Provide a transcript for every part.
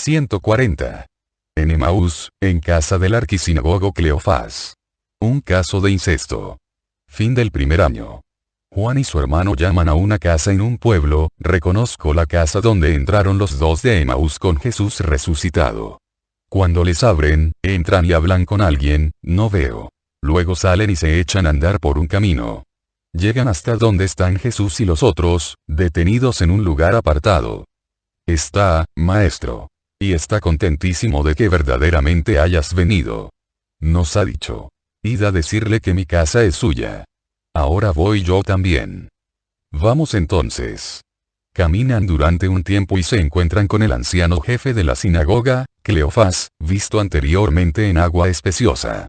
140. En Emaús, en casa del arquisinagogo Cleofás. Un caso de incesto. Fin del primer año. Juan y su hermano llaman a una casa en un pueblo, reconozco la casa donde entraron los dos de Emaús con Jesús resucitado. Cuando les abren, entran y hablan con alguien, no veo. Luego salen y se echan a andar por un camino. Llegan hasta donde están Jesús y los otros, detenidos en un lugar apartado. Está, maestro. Y está contentísimo de que verdaderamente hayas venido. Nos ha dicho. Id a decirle que mi casa es suya. Ahora voy yo también. Vamos entonces. Caminan durante un tiempo y se encuentran con el anciano jefe de la sinagoga, Cleofás, visto anteriormente en agua especiosa.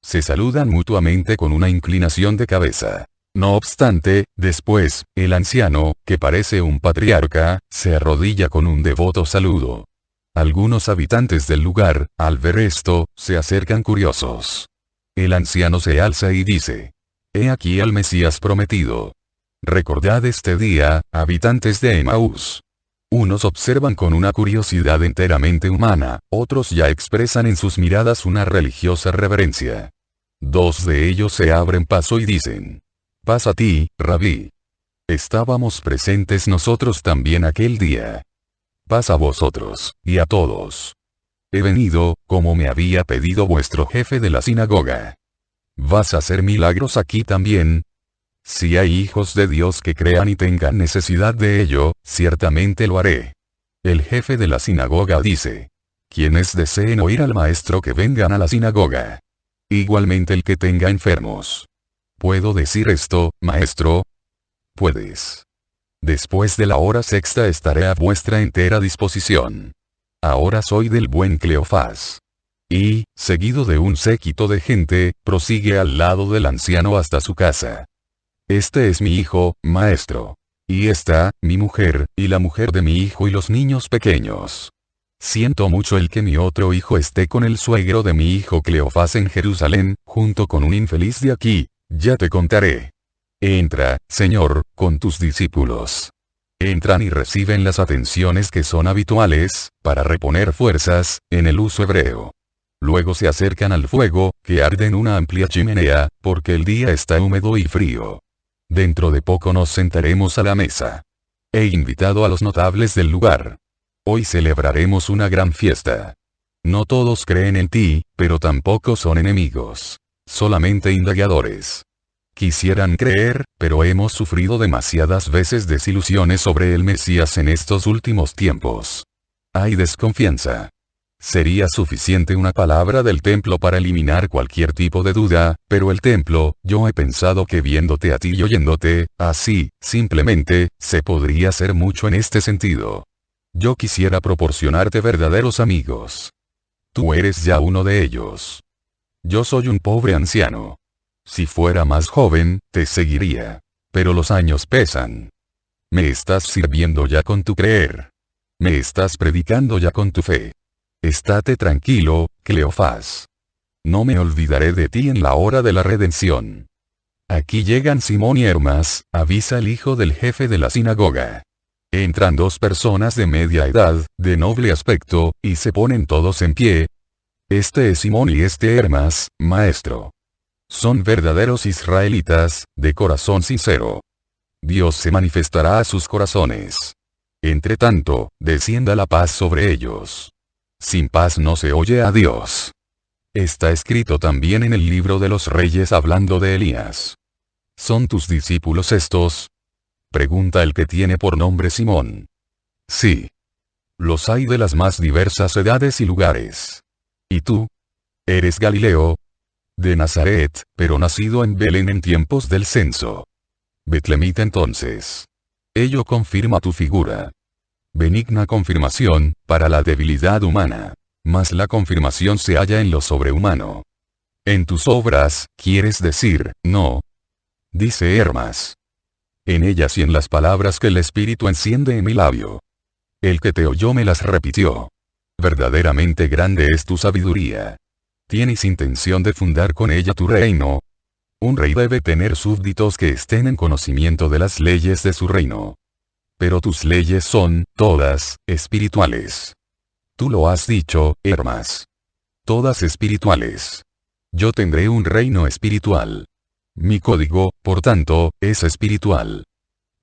Se saludan mutuamente con una inclinación de cabeza. No obstante, después, el anciano, que parece un patriarca, se arrodilla con un devoto saludo. Algunos habitantes del lugar, al ver esto, se acercan curiosos. El anciano se alza y dice: He aquí al Mesías prometido. Recordad este día, habitantes de Emaús. Unos observan con una curiosidad enteramente humana, otros ya expresan en sus miradas una religiosa reverencia. Dos de ellos se abren paso y dicen: Paz a ti, Rabí. Estábamos presentes nosotros también aquel día. Paz a vosotros, y a todos. He venido, como me había pedido vuestro jefe de la sinagoga. ¿Vas a hacer milagros aquí también? Si hay hijos de Dios que crean y tengan necesidad de ello, ciertamente lo haré. El jefe de la sinagoga dice: Quienes deseen oír al maestro que vengan a la sinagoga. Igualmente el que tenga enfermos. ¿Puedo decir esto, maestro? Puedes. Después de la hora sexta estaré a vuestra entera disposición. Ahora soy del buen Cleofás. Y, seguido de un séquito de gente, prosigue al lado del anciano hasta su casa. Este es mi hijo, maestro. Y esta, mi mujer, y la mujer de mi hijo y los niños pequeños. Siento mucho el que mi otro hijo esté con el suegro de mi hijo Cleofás en Jerusalén, junto con un infeliz de aquí, ya te contaré. Entra, Señor, con tus discípulos. Entran y reciben las atenciones que son habituales, para reponer fuerzas, en el uso hebreo. Luego se acercan al fuego, que arde en una amplia chimenea, porque el día está húmedo y frío. Dentro de poco nos sentaremos a la mesa. He invitado a los notables del lugar. Hoy celebraremos una gran fiesta. No todos creen en ti, pero tampoco son enemigos. Solamente indagadores. Quisieran creer, pero hemos sufrido demasiadas veces desilusiones sobre el Mesías en estos últimos tiempos. Hay desconfianza. Sería suficiente una palabra del templo para eliminar cualquier tipo de duda, pero el templo, yo he pensado que viéndote a ti y oyéndote, así, simplemente, se podría hacer mucho en este sentido. Yo quisiera proporcionarte verdaderos amigos. Tú eres ya uno de ellos. Yo soy un pobre anciano. Si fuera más joven, te seguiría. Pero los años pesan. Me estás sirviendo ya con tu creer. Me estás predicando ya con tu fe. Estate tranquilo, Cleofás. No me olvidaré de ti en la hora de la redención. Aquí llegan Simón y Hermas, avisa el hijo del jefe de la sinagoga. Entran dos personas de media edad, de noble aspecto, y se ponen todos en pie. Este es Simón y este Hermas, maestro. Son verdaderos israelitas, de corazón sincero. Dios se manifestará a sus corazones. Entre tanto, descienda la paz sobre ellos. Sin paz no se oye a Dios. Está escrito también en el libro de los Reyes hablando de Elías. ¿Son tus discípulos estos? Pregunta el que tiene por nombre Simón. Sí. Los hay de las más diversas edades y lugares. ¿Y tú? ¿Eres Galileo? De Nazaret, pero nacido en Belén en tiempos del censo. Betlemita entonces. Ello confirma tu figura. Benigna confirmación, para la debilidad humana. Mas la confirmación se halla en lo sobrehumano. En tus obras, quieres decir, no. Dice Hermas. En ellas y en las palabras que el Espíritu enciende en mi labio. El que te oyó me las repitió. Verdaderamente grande es tu sabiduría. ¿Tienes intención de fundar con ella tu reino? Un rey debe tener súbditos que estén en conocimiento de las leyes de su reino. Pero tus leyes son, todas, espirituales. Tú lo has dicho, Hermas. Todas espirituales. Yo tendré un reino espiritual. Mi código, por tanto, es espiritual.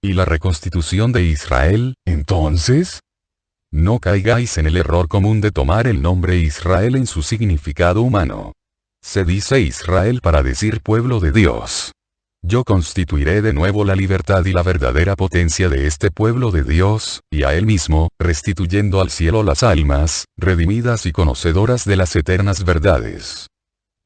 ¿Y la reconstitución de Israel, entonces? No caigáis en el error común de tomar el nombre Israel en su significado humano. Se dice Israel para decir pueblo de Dios. Yo constituiré de nuevo la libertad y la verdadera potencia de este pueblo de Dios, y a él mismo, restituyendo al cielo las almas, redimidas y conocedoras de las eternas verdades.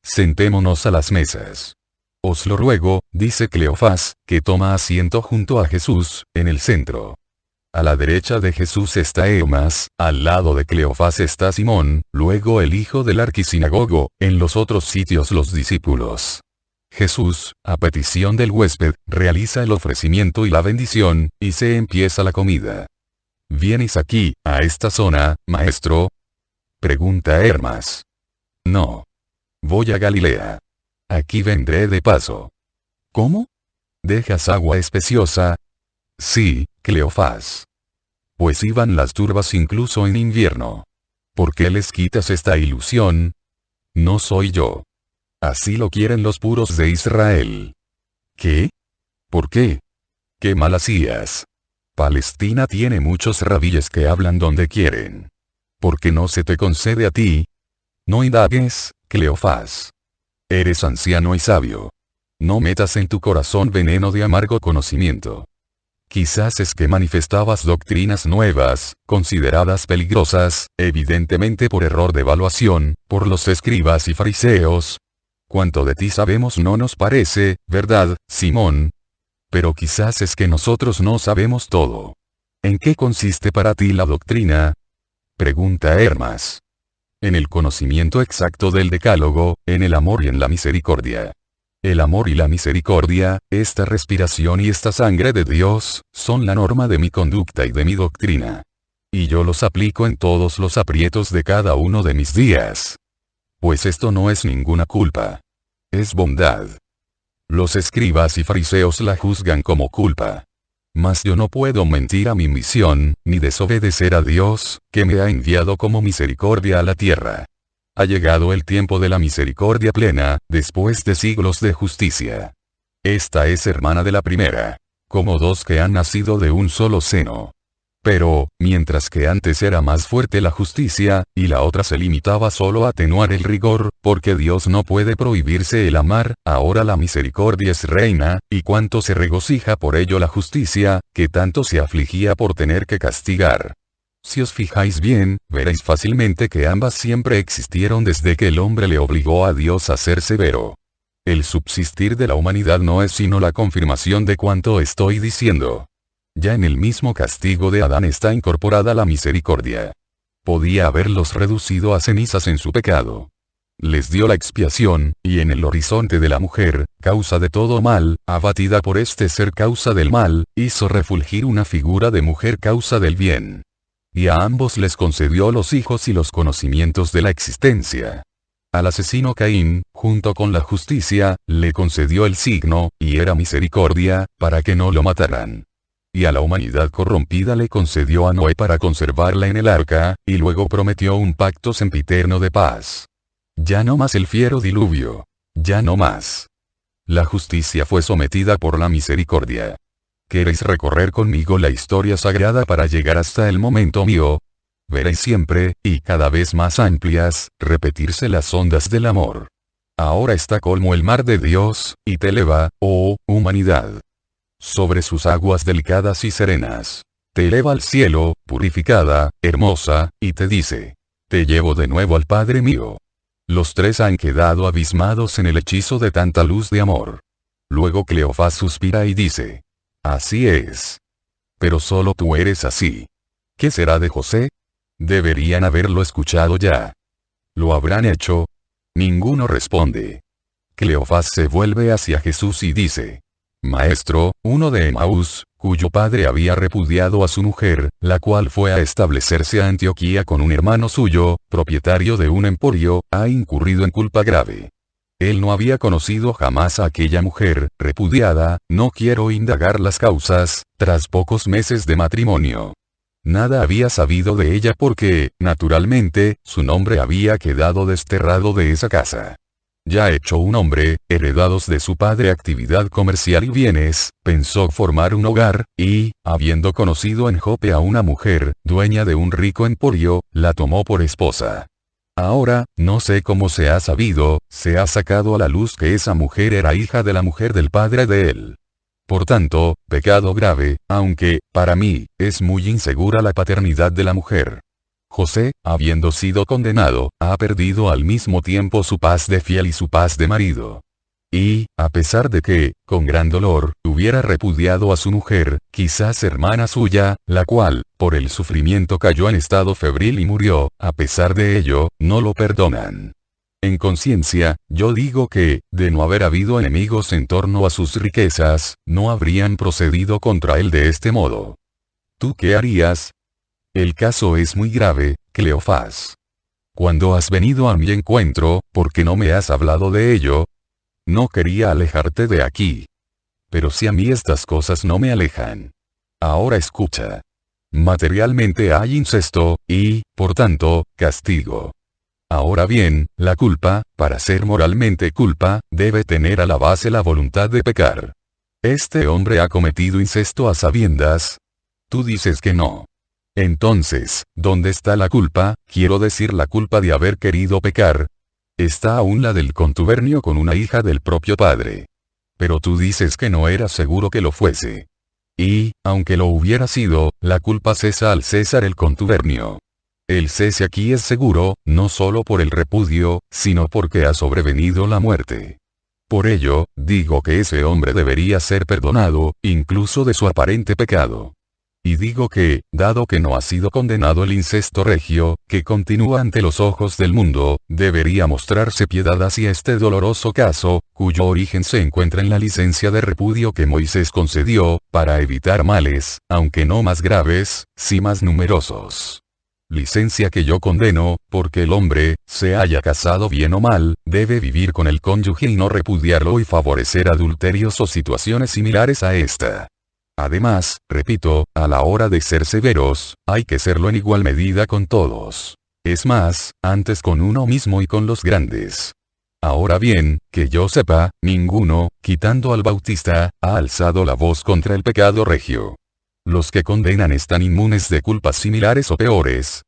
Sentémonos a las mesas. Os lo ruego, dice Cleofás, que toma asiento junto a Jesús, en el centro. A la derecha de Jesús está Hermas, al lado de Cleofás está Simón, luego el hijo del arquisinagogo, en los otros sitios los discípulos. Jesús, a petición del huésped, realiza el ofrecimiento y la bendición, y se empieza la comida. ¿Vienes aquí, a esta zona, maestro? Pregunta Hermas. No. Voy a Galilea. Aquí vendré de paso. ¿Cómo? ¿Dejas agua especiosa? Sí, Cleofás. Pues iban las turbas incluso en invierno. ¿Por qué les quitas esta ilusión? No soy yo. Así lo quieren los puros de Israel. ¿Qué? ¿Por qué? ¿Qué mal hacías? Palestina tiene muchos rabíes que hablan donde quieren. ¿Por qué no se te concede a ti? No indagues, Cleofás. Eres anciano y sabio. No metas en tu corazón veneno de amargo conocimiento. Quizás es que manifestabas doctrinas nuevas, consideradas peligrosas, evidentemente por error de evaluación, por los escribas y fariseos. Cuanto de ti sabemos no nos parece, ¿verdad, Simón? Pero quizás es que nosotros no sabemos todo. ¿En qué consiste para ti la doctrina? Pregunta Hermas. En el conocimiento exacto del decálogo, en el amor y en la misericordia. El amor y la misericordia, esta respiración y esta sangre de Dios, son la norma de mi conducta y de mi doctrina. Y yo los aplico en todos los aprietos de cada uno de mis días. Pues esto no es ninguna culpa. Es bondad. Los escribas y fariseos la juzgan como culpa. Mas yo no puedo mentir a mi misión, ni desobedecer a Dios, que me ha enviado como misericordia a la tierra. Ha llegado el tiempo de la misericordia plena, después de siglos de justicia. Esta es hermana de la primera. Como dos que han nacido de un solo seno. Pero, mientras que antes era más fuerte la justicia, y la otra se limitaba solo a atenuar el rigor, porque Dios no puede prohibirse el amar, ahora la misericordia es reina, y cuánto se regocija por ello la justicia, que tanto se afligía por tener que castigar. Si os fijáis bien, veréis fácilmente que ambas siempre existieron desde que el hombre le obligó a Dios a ser severo. El subsistir de la humanidad no es sino la confirmación de cuanto estoy diciendo. Ya en el mismo castigo de Adán está incorporada la misericordia. Podía haberlos reducido a cenizas en su pecado. Les dio la expiación, y en el horizonte de la mujer, causa de todo mal, abatida por este ser causa del mal, hizo refulgir una figura de mujer causa del bien. Y a ambos les concedió los hijos y los conocimientos de la existencia. Al asesino Caín, junto con la justicia, le concedió el signo, y era misericordia, para que no lo mataran. Y a la humanidad corrompida le concedió a Noé para conservarla en el arca, y luego prometió un pacto sempiterno de paz. Ya no más el fiero diluvio. Ya no más. La justicia fue sometida por la misericordia. ¿Queréis recorrer conmigo la historia sagrada para llegar hasta el momento mío? Veréis siempre, y cada vez más amplias, repetirse las ondas del amor. Ahora está colmo el mar de Dios, y te eleva, oh, humanidad. Sobre sus aguas delicadas y serenas. Te eleva al cielo, purificada, hermosa, y te dice. Te llevo de nuevo al Padre mío. Los tres han quedado abismados en el hechizo de tanta luz de amor. Luego Cleofás suspira y dice. Así es. Pero solo tú eres así. ¿Qué será de José? Deberían haberlo escuchado ya. ¿Lo habrán hecho? Ninguno responde. Cleofás se vuelve hacia Jesús y dice. Maestro, uno de Emaús, cuyo padre había repudiado a su mujer, la cual fue a establecerse a Antioquía con un hermano suyo, propietario de un emporio, ha incurrido en culpa grave. Él no había conocido jamás a aquella mujer, repudiada, no quiero indagar las causas, tras pocos meses de matrimonio. Nada había sabido de ella porque, naturalmente, su nombre había quedado desterrado de esa casa. Ya hecho un hombre, heredados de su padre actividad comercial y bienes, pensó formar un hogar, y, habiendo conocido en Jope a una mujer, dueña de un rico emporio, la tomó por esposa. Ahora, no sé cómo se ha sabido, se ha sacado a la luz que esa mujer era hija de la mujer del padre de él. Por tanto, pecado grave, aunque, para mí, es muy insegura la paternidad de la mujer. José, habiendo sido condenado, ha perdido al mismo tiempo su paz de fiel y su paz de marido. Y, a pesar de que, con gran dolor, hubiera repudiado a su mujer, quizás hermana suya, la cual, por el sufrimiento cayó en estado febril y murió, a pesar de ello, no lo perdonan. En conciencia, yo digo que, de no haber habido enemigos en torno a sus riquezas, no habrían procedido contra él de este modo. ¿Tú qué harías? El caso es muy grave, Cleofás. Cuando has venido a mi encuentro, ¿por qué no me has hablado de ello? No quería alejarte de aquí. Pero si a mí estas cosas no me alejan. Ahora escucha. Materialmente hay incesto, y, por tanto, castigo. Ahora bien, la culpa, para ser moralmente culpa, debe tener a la base la voluntad de pecar. ¿Este hombre ha cometido incesto a sabiendas? Tú dices que no. Entonces, ¿dónde está la culpa? Quiero decir la culpa de haber querido pecar. Está aún la del contubernio con una hija del propio padre. Pero tú dices que no era seguro que lo fuese. Y, aunque lo hubiera sido, la culpa cesa al cesar el contubernio. El cese aquí es seguro, no solo por el repudio, sino porque ha sobrevenido la muerte. Por ello, digo que ese hombre debería ser perdonado, incluso de su aparente pecado. Y digo que, dado que no ha sido condenado el incesto regio, que continúa ante los ojos del mundo, debería mostrarse piedad hacia este doloroso caso, cuyo origen se encuentra en la licencia de repudio que Moisés concedió, para evitar males, aunque no más graves, sí más numerosos. Licencia que yo condeno, porque el hombre, se haya casado bien o mal, debe vivir con el cónyuge y no repudiarlo y favorecer adulterios o situaciones similares a esta. Además, repito, a la hora de ser severos, hay que serlo en igual medida con todos. Es más, antes con uno mismo y con los grandes. Ahora bien, que yo sepa, ninguno, quitando al Bautista, ha alzado la voz contra el pecado regio. Los que condenan están inmunes de culpas similares o peores.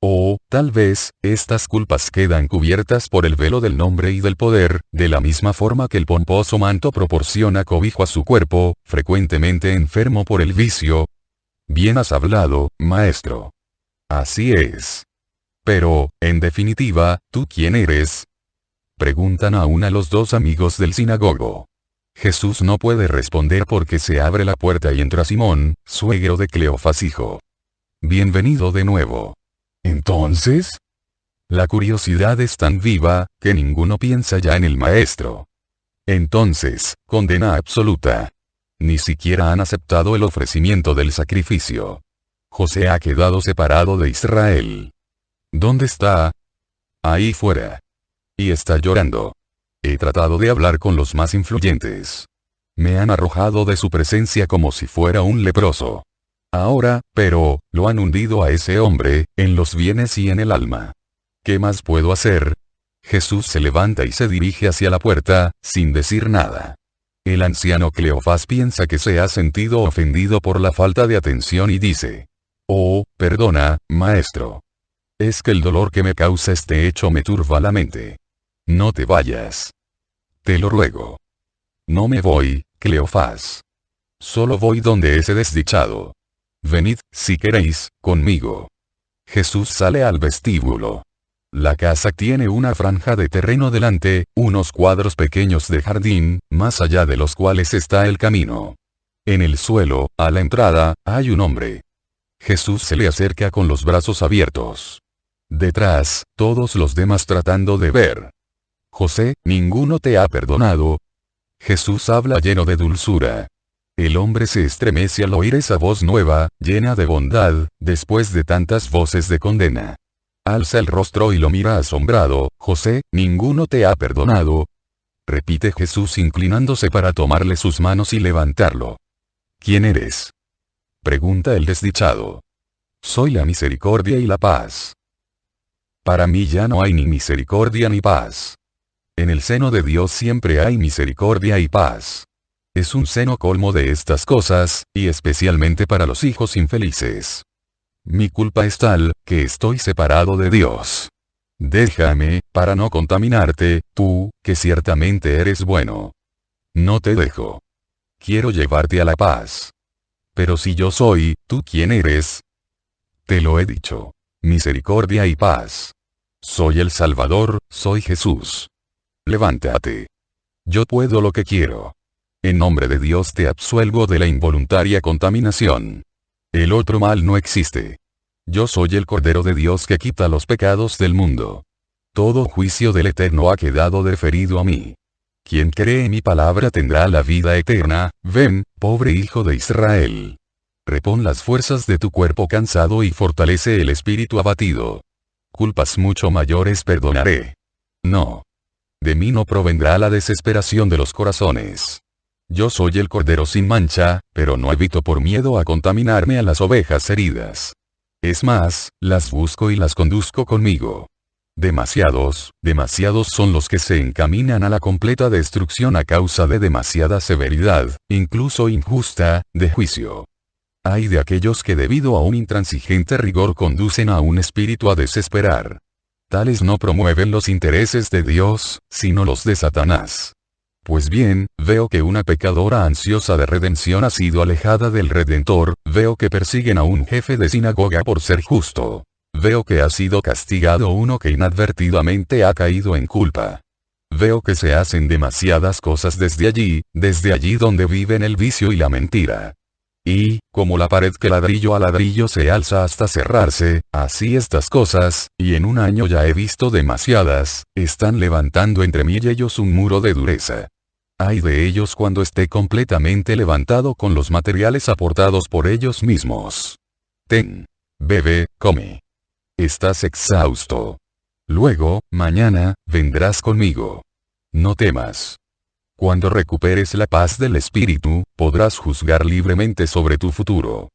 O, tal vez, estas culpas quedan cubiertas por el velo del nombre y del poder, de la misma forma que el pomposo manto proporciona cobijo a su cuerpo, frecuentemente enfermo por el vicio. Bien has hablado, maestro. Así es. Pero, en definitiva, ¿tú quién eres? Preguntan aún a los dos amigos del sinagogo. Jesús no puede responder porque se abre la puerta y entra Simón, suegro de Cleofás hijo. Bienvenido de nuevo. ¿Entonces? La curiosidad es tan viva, que ninguno piensa ya en el maestro. Entonces, condena absoluta. Ni siquiera han aceptado el ofrecimiento del sacrificio. José ha quedado separado de Israel. ¿Dónde está? Ahí fuera. Y está llorando. He tratado de hablar con los más influyentes. Me han arrojado de su presencia como si fuera un leproso. Ahora, pero, lo han hundido a ese hombre, en los bienes y en el alma. ¿Qué más puedo hacer? Jesús se levanta y se dirige hacia la puerta, sin decir nada. El anciano Cleofás piensa que se ha sentido ofendido por la falta de atención y dice: «Oh, perdona, maestro. Es que el dolor que me causa este hecho me turba la mente. No te vayas. Te lo ruego». «No me voy, Cleofás. Solo voy donde ese desdichado. Venid, si queréis, conmigo». Jesús sale al vestíbulo. La casa tiene una franja de terreno delante, unos cuadros pequeños de jardín, más allá de los cuales está el camino. En el suelo, a la entrada, hay un hombre. Jesús se le acerca con los brazos abiertos. Detrás, todos los demás tratando de ver. «José, ninguno te ha perdonado». Jesús habla lleno de dulzura. El hombre se estremece al oír esa voz nueva, llena de bondad, después de tantas voces de condena. Alza el rostro y lo mira asombrado. «José, ninguno te ha perdonado». Repite Jesús inclinándose para tomarle sus manos y levantarlo. «¿Quién eres?», pregunta el desdichado. Soy la misericordia y la paz. Para mí ya no hay ni misericordia ni paz. En el seno de Dios siempre hay misericordia y paz. Es un seno colmo de estas cosas, y especialmente para los hijos infelices. Mi culpa es tal, que estoy separado de Dios. Déjame, para no contaminarte, tú, que ciertamente eres bueno. No te dejo. Quiero llevarte a la paz. Pero si yo soy, ¿tú quién eres? Te lo he dicho. Misericordia y paz. Soy el Salvador, soy Jesús. Levántate. Yo puedo lo que quiero. En nombre de Dios te absuelvo de la involuntaria contaminación. El otro mal no existe. Yo soy el Cordero de Dios que quita los pecados del mundo. Todo juicio del Eterno ha quedado deferido a mí. Quien cree en mi palabra tendrá la vida eterna. Ven, pobre hijo de Israel. Repon las fuerzas de tu cuerpo cansado y fortalece el espíritu abatido. Culpas mucho mayores perdonaré. No. De mí no provendrá la desesperación de los corazones. Yo soy el Cordero sin mancha, pero no evito por miedo a contaminarme a las ovejas heridas. Es más, las busco y las conduzco conmigo. Demasiados son los que se encaminan a la completa destrucción a causa de demasiada severidad, incluso injusta, de juicio. Hay de aquellos que debido a un intransigente rigor conducen a un espíritu a desesperar. Tales no promueven los intereses de Dios, sino los de Satanás. Pues bien, veo que una pecadora ansiosa de redención ha sido alejada del Redentor, veo que persiguen a un jefe de sinagoga por ser justo. Veo que ha sido castigado uno que inadvertidamente ha caído en culpa. Veo que se hacen demasiadas cosas desde allí donde viven el vicio y la mentira. Y, como la pared que ladrillo a ladrillo se alza hasta cerrarse, así estas cosas, y en un año ya he visto demasiadas, están levantando entre mí y ellos un muro de dureza. Ay de ellos cuando esté completamente levantado con los materiales aportados por ellos mismos. Ten. Bebe, come. Estás exhausto. Luego, mañana, vendrás conmigo. No temas. Cuando recuperes la paz del espíritu, podrás juzgar libremente sobre tu futuro.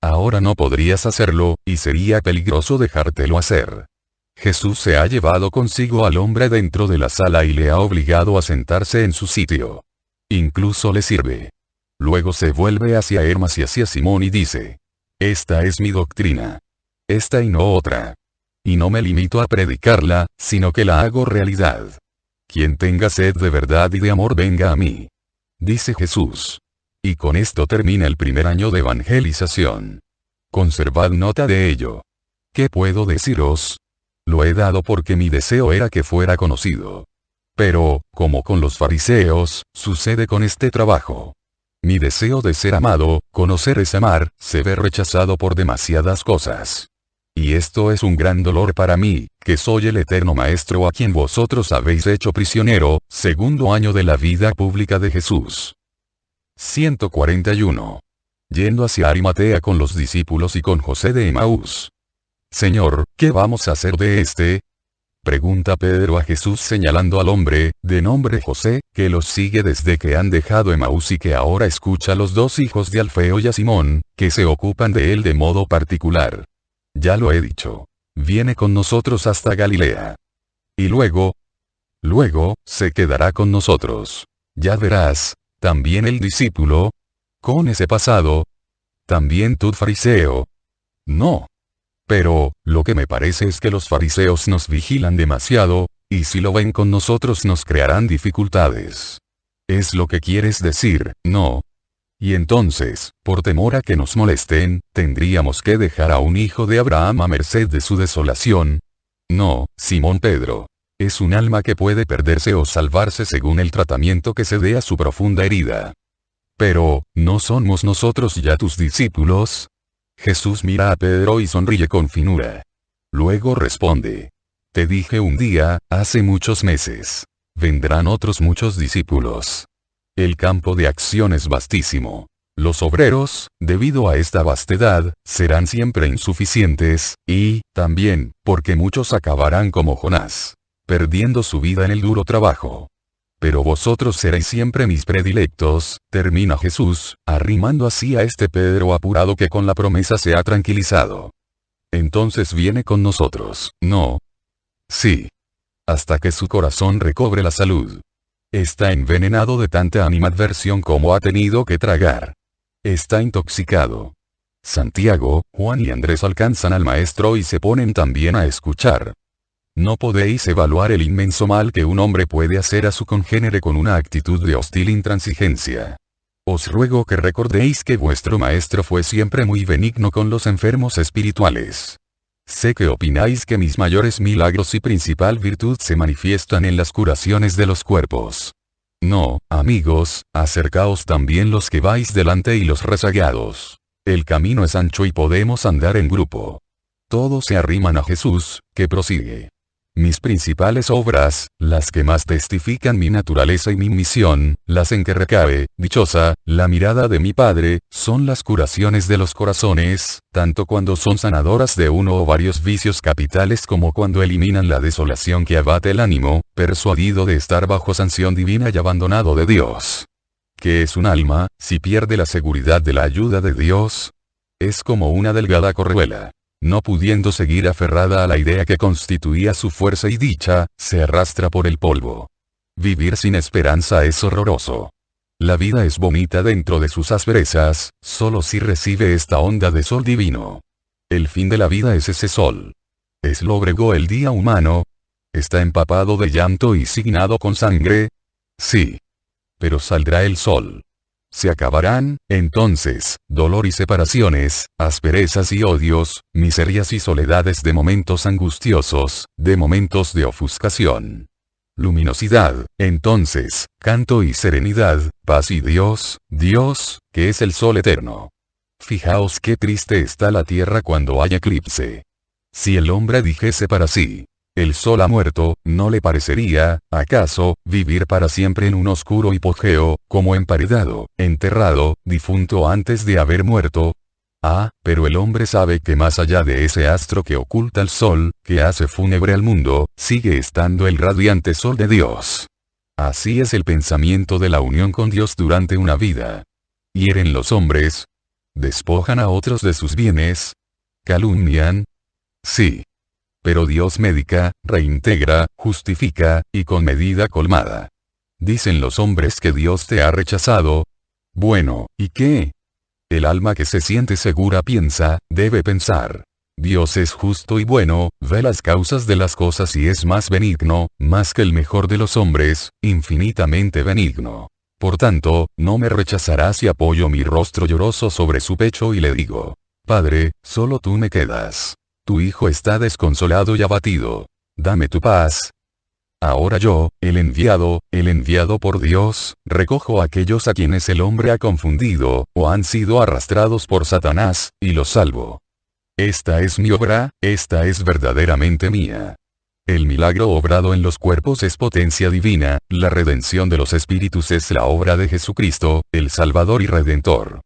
Ahora no podrías hacerlo, y sería peligroso dejártelo hacer. Jesús se ha llevado consigo al hombre dentro de la sala y le ha obligado a sentarse en su sitio. Incluso le sirve. Luego se vuelve hacia Hermas y hacia Simón y dice: Esta es mi doctrina. Esta y no otra. Y no me limito a predicarla, sino que la hago realidad. Quien tenga sed de verdad y de amor venga a mí. Dice Jesús. Y con esto termina el primer año de evangelización. Conservad nota de ello. ¿Qué puedo deciros? Lo he dado porque mi deseo era que fuera conocido. Pero, como con los fariseos, sucede con este trabajo. Mi deseo de ser amado, conocer es amar, se ve rechazado por demasiadas cosas. Y esto es un gran dolor para mí, que soy el eterno Maestro a quien vosotros habéis hecho prisionero, segundo año de la vida pública de Jesús. 141. Yendo hacia Arimatea con los discípulos y con José de Emaús. Señor, ¿qué vamos a hacer de este? Pregunta Pedro a Jesús señalando al hombre, de nombre José, que los sigue desde que han dejado Emaús y que ahora escucha a los dos hijos de Alfeo y a Simón, que se ocupan de él de modo particular. Ya lo he dicho. Viene con nosotros hasta Galilea. Y luego, se quedará con nosotros. Ya verás, también el discípulo. Con ese pasado. También tú fariseo. No. Pero, lo que me parece es que los fariseos nos vigilan demasiado, y si lo ven con nosotros nos crearán dificultades. ¿Es lo que quieres decir, no? Y entonces, por temor a que nos molesten, ¿tendríamos que dejar a un hijo de Abraham a merced de su desolación? No, Simón Pedro. Es un alma que puede perderse o salvarse según el tratamiento que se dé a su profunda herida. Pero, ¿no somos nosotros ya tus discípulos? Jesús mira a Pedro y sonríe con finura. Luego responde: Te dije un día, hace muchos meses. Vendrán otros muchos discípulos. El campo de acción es vastísimo. Los obreros, debido a esta vastedad, serán siempre insuficientes, y, también, porque muchos acabarán como Jonás, perdiendo su vida en el duro trabajo. Pero vosotros seréis siempre mis predilectos, termina Jesús, arrimando así a este Pedro apurado que con la promesa se ha tranquilizado. Entonces viene con nosotros, ¿no? Sí. Hasta que su corazón recobre la salud. Está envenenado de tanta animadversión como ha tenido que tragar. Está intoxicado. Santiago, Juan y Andrés alcanzan al maestro y se ponen también a escuchar. No podéis evaluar el inmenso mal que un hombre puede hacer a su congénere con una actitud de hostil intransigencia. Os ruego que recordéis que vuestro maestro fue siempre muy benigno con los enfermos espirituales. Sé que opináis que mis mayores milagros y principal virtud se manifiestan en las curaciones de los cuerpos. No, amigos, acercaos también los que vais delante y los rezagados. El camino es ancho y podemos andar en grupo. Todos se arriman a Jesús, que prosigue. Mis principales obras, las que más testifican mi naturaleza y mi misión, las en que recabe, dichosa, la mirada de mi Padre, son las curaciones de los corazones, tanto cuando son sanadoras de uno o varios vicios capitales como cuando eliminan la desolación que abate el ánimo, persuadido de estar bajo sanción divina y abandonado de Dios. ¿Qué es un alma, si pierde la seguridad de la ayuda de Dios? Es como una delgada corruela. No pudiendo seguir aferrada a la idea que constituía su fuerza y dicha, se arrastra por el polvo. Vivir sin esperanza es horroroso. La vida es bonita dentro de sus asperezas, solo si recibe esta onda de sol divino. El fin de la vida es ese sol. ¿Es lóbrego el día humano? ¿Está empapado de llanto y signado con sangre? Sí. Pero saldrá el sol. Se acabarán, entonces, dolor y separaciones, asperezas y odios, miserias y soledades de momentos angustiosos, de momentos de ofuscación. Luminosidad, entonces, canto y serenidad, paz y Dios, que es el sol eterno. Fijaos qué triste está la tierra cuando hay eclipse. Si el hombre dijese para sí, el sol ha muerto, ¿no le parecería, acaso, vivir para siempre en un oscuro hipogeo, como emparedado, enterrado, difunto antes de haber muerto? Ah, pero el hombre sabe que más allá de ese astro que oculta el sol, que hace fúnebre al mundo, sigue estando el radiante sol de Dios. Así es el pensamiento de la unión con Dios durante una vida. Hieren los hombres. Despojan a otros de sus bienes. Calumnian. Sí. Pero Dios medica, reintegra, justifica, y con medida colmada. Dicen los hombres que Dios te ha rechazado. Bueno, ¿y qué? El alma que se siente segura piensa, debe pensar. Dios es justo y bueno, ve las causas de las cosas y es más benigno, más que el mejor de los hombres, infinitamente benigno. Por tanto, no me rechazará si apoyo mi rostro lloroso sobre su pecho y le digo: Padre, solo tú me quedas. Tu hijo está desconsolado y abatido. Dame tu paz. Ahora yo, el enviado por Dios, recojo a aquellos a quienes el hombre ha confundido, o han sido arrastrados por Satanás, y los salvo. Esta es mi obra, esta es verdaderamente mía. El milagro obrado en los cuerpos es potencia divina, la redención de los espíritus es la obra de Jesucristo, el Salvador y Redentor.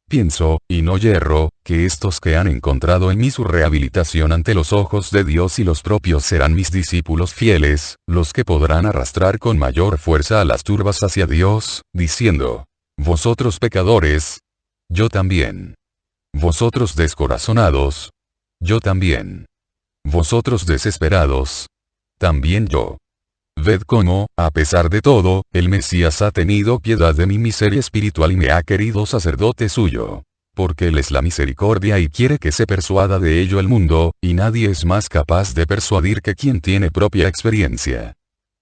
Pienso, y no yerro, que estos que han encontrado en mí su rehabilitación ante los ojos de Dios y los propios serán mis discípulos fieles, los que podrán arrastrar con mayor fuerza a las turbas hacia Dios, diciendo: Vosotros pecadores, yo también. Vosotros descorazonados, yo también. Vosotros desesperados, también yo. Ved cómo, a pesar de todo, el Mesías ha tenido piedad de mi miseria espiritual y me ha querido sacerdote suyo. Porque Él es la misericordia y quiere que se persuada de ello el mundo, y nadie es más capaz de persuadir que quien tiene propia experiencia.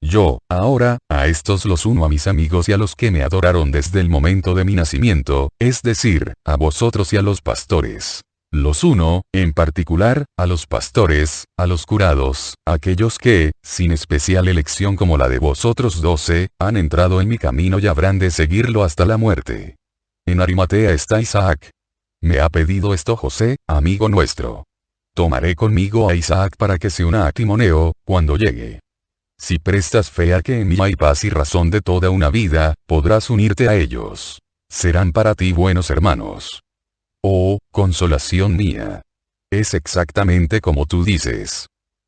Yo, ahora, a estos los uno a mis amigos y a los que me adoraron desde el momento de mi nacimiento, es decir, a vosotros y a los pastores. Los uno, en particular, a los pastores, a los curados, aquellos que, sin especial elección como la de vosotros 12, han entrado en mi camino y habrán de seguirlo hasta la muerte. En Arimatea está Isaac. Me ha pedido esto José, amigo nuestro. Tomaré conmigo a Isaac para que se una a Timoneo, cuando llegue. Si prestas fe a que en mí hay paz y razón de toda una vida, podrás unirte a ellos. Serán para ti buenos hermanos. Oh, consolación mía. Es exactamente como tú dices.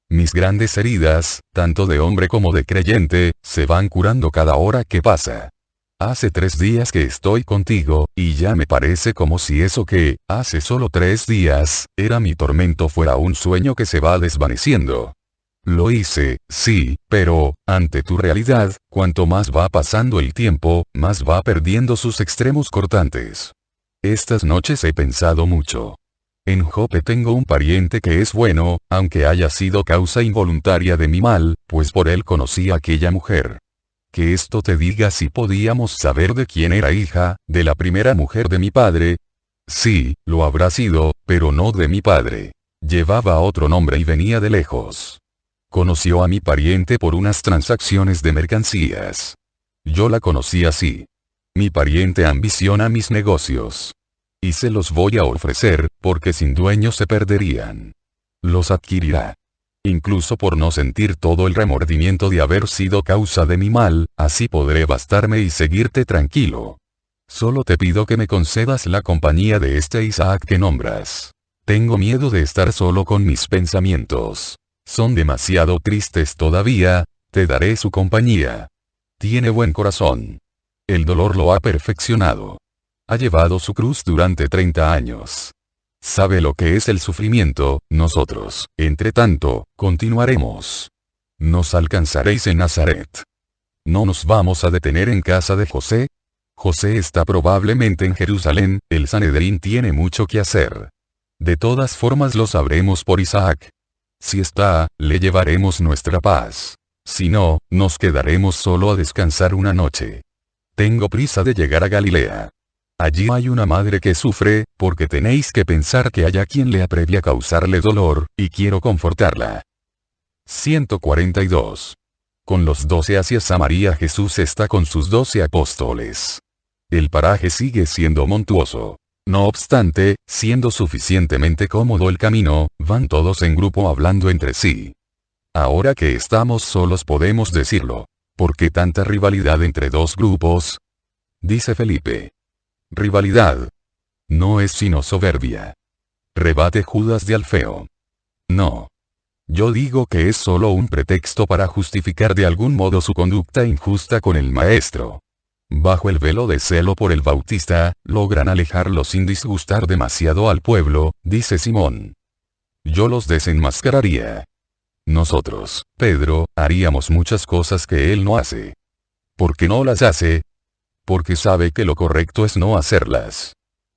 Mis grandes heridas, tanto de hombre como de creyente, se van curando cada hora que pasa. hace 3 días que estoy contigo, y ya me parece como si eso que, hace solo 3 días, era mi tormento fuera un sueño que se va desvaneciendo. Lo hice, sí, pero, ante tu realidad, cuanto más va pasando el tiempo, más va perdiendo sus extremos cortantes. Estas noches he pensado mucho. En Jope tengo un pariente que es bueno, aunque haya sido causa involuntaria de mi mal, pues por él conocí a aquella mujer. Que esto te diga si podíamos saber de quién era hija, de la primera mujer de mi padre. Sí, lo habrá sido, pero no de mi padre. Llevaba otro nombre y venía de lejos. Conoció a mi pariente por unas transacciones de mercancías. Yo la conocí así. Mi pariente ambiciona mis negocios. Y se los voy a ofrecer, porque sin dueños se perderían. Los adquirirá. Incluso por no sentir todo el remordimiento de haber sido causa de mi mal, así podré bastarme y seguirte tranquilo. Solo te pido que me concedas la compañía de este Isaac que nombras. Tengo miedo de estar solo con mis pensamientos. Son demasiado tristes todavía, te daré su compañía. Tiene buen corazón. El dolor lo ha perfeccionado. Ha llevado su cruz durante 30 años. Sabe lo que es el sufrimiento, nosotros, entre tanto, continuaremos. Nos alcanzaréis en Nazaret. ¿No nos vamos a detener en casa de José? José está probablemente en Jerusalén, el Sanedrín tiene mucho que hacer. De todas formas lo sabremos por Isaac. Si está, le llevaremos nuestra paz. Si no, nos quedaremos solo a descansar una noche. Tengo prisa de llegar a Galilea. Allí hay una madre que sufre, porque tenéis que pensar que haya quien le aprevia a causarle dolor, y quiero confortarla. 142. Con los 12 hacia Samaria Jesús está con sus 12 apóstoles. El paraje sigue siendo montuoso. No obstante, siendo suficientemente cómodo el camino, van todos en grupo hablando entre sí. Ahora que estamos solos podemos decirlo. ¿Por qué tanta rivalidad entre dos grupos? Dice Felipe. Rivalidad. No es sino soberbia. Rebate Judas de Alfeo. No. Yo digo que es solo un pretexto para justificar de algún modo su conducta injusta con el maestro. Bajo el velo de celo por el Bautista, logran alejarlo sin disgustar demasiado al pueblo, dice Simón. Yo los desenmascararía. Nosotros, Pedro, haríamos muchas cosas que él no hace. ¿Por qué no las hace? Porque sabe que lo correcto es no hacerlas.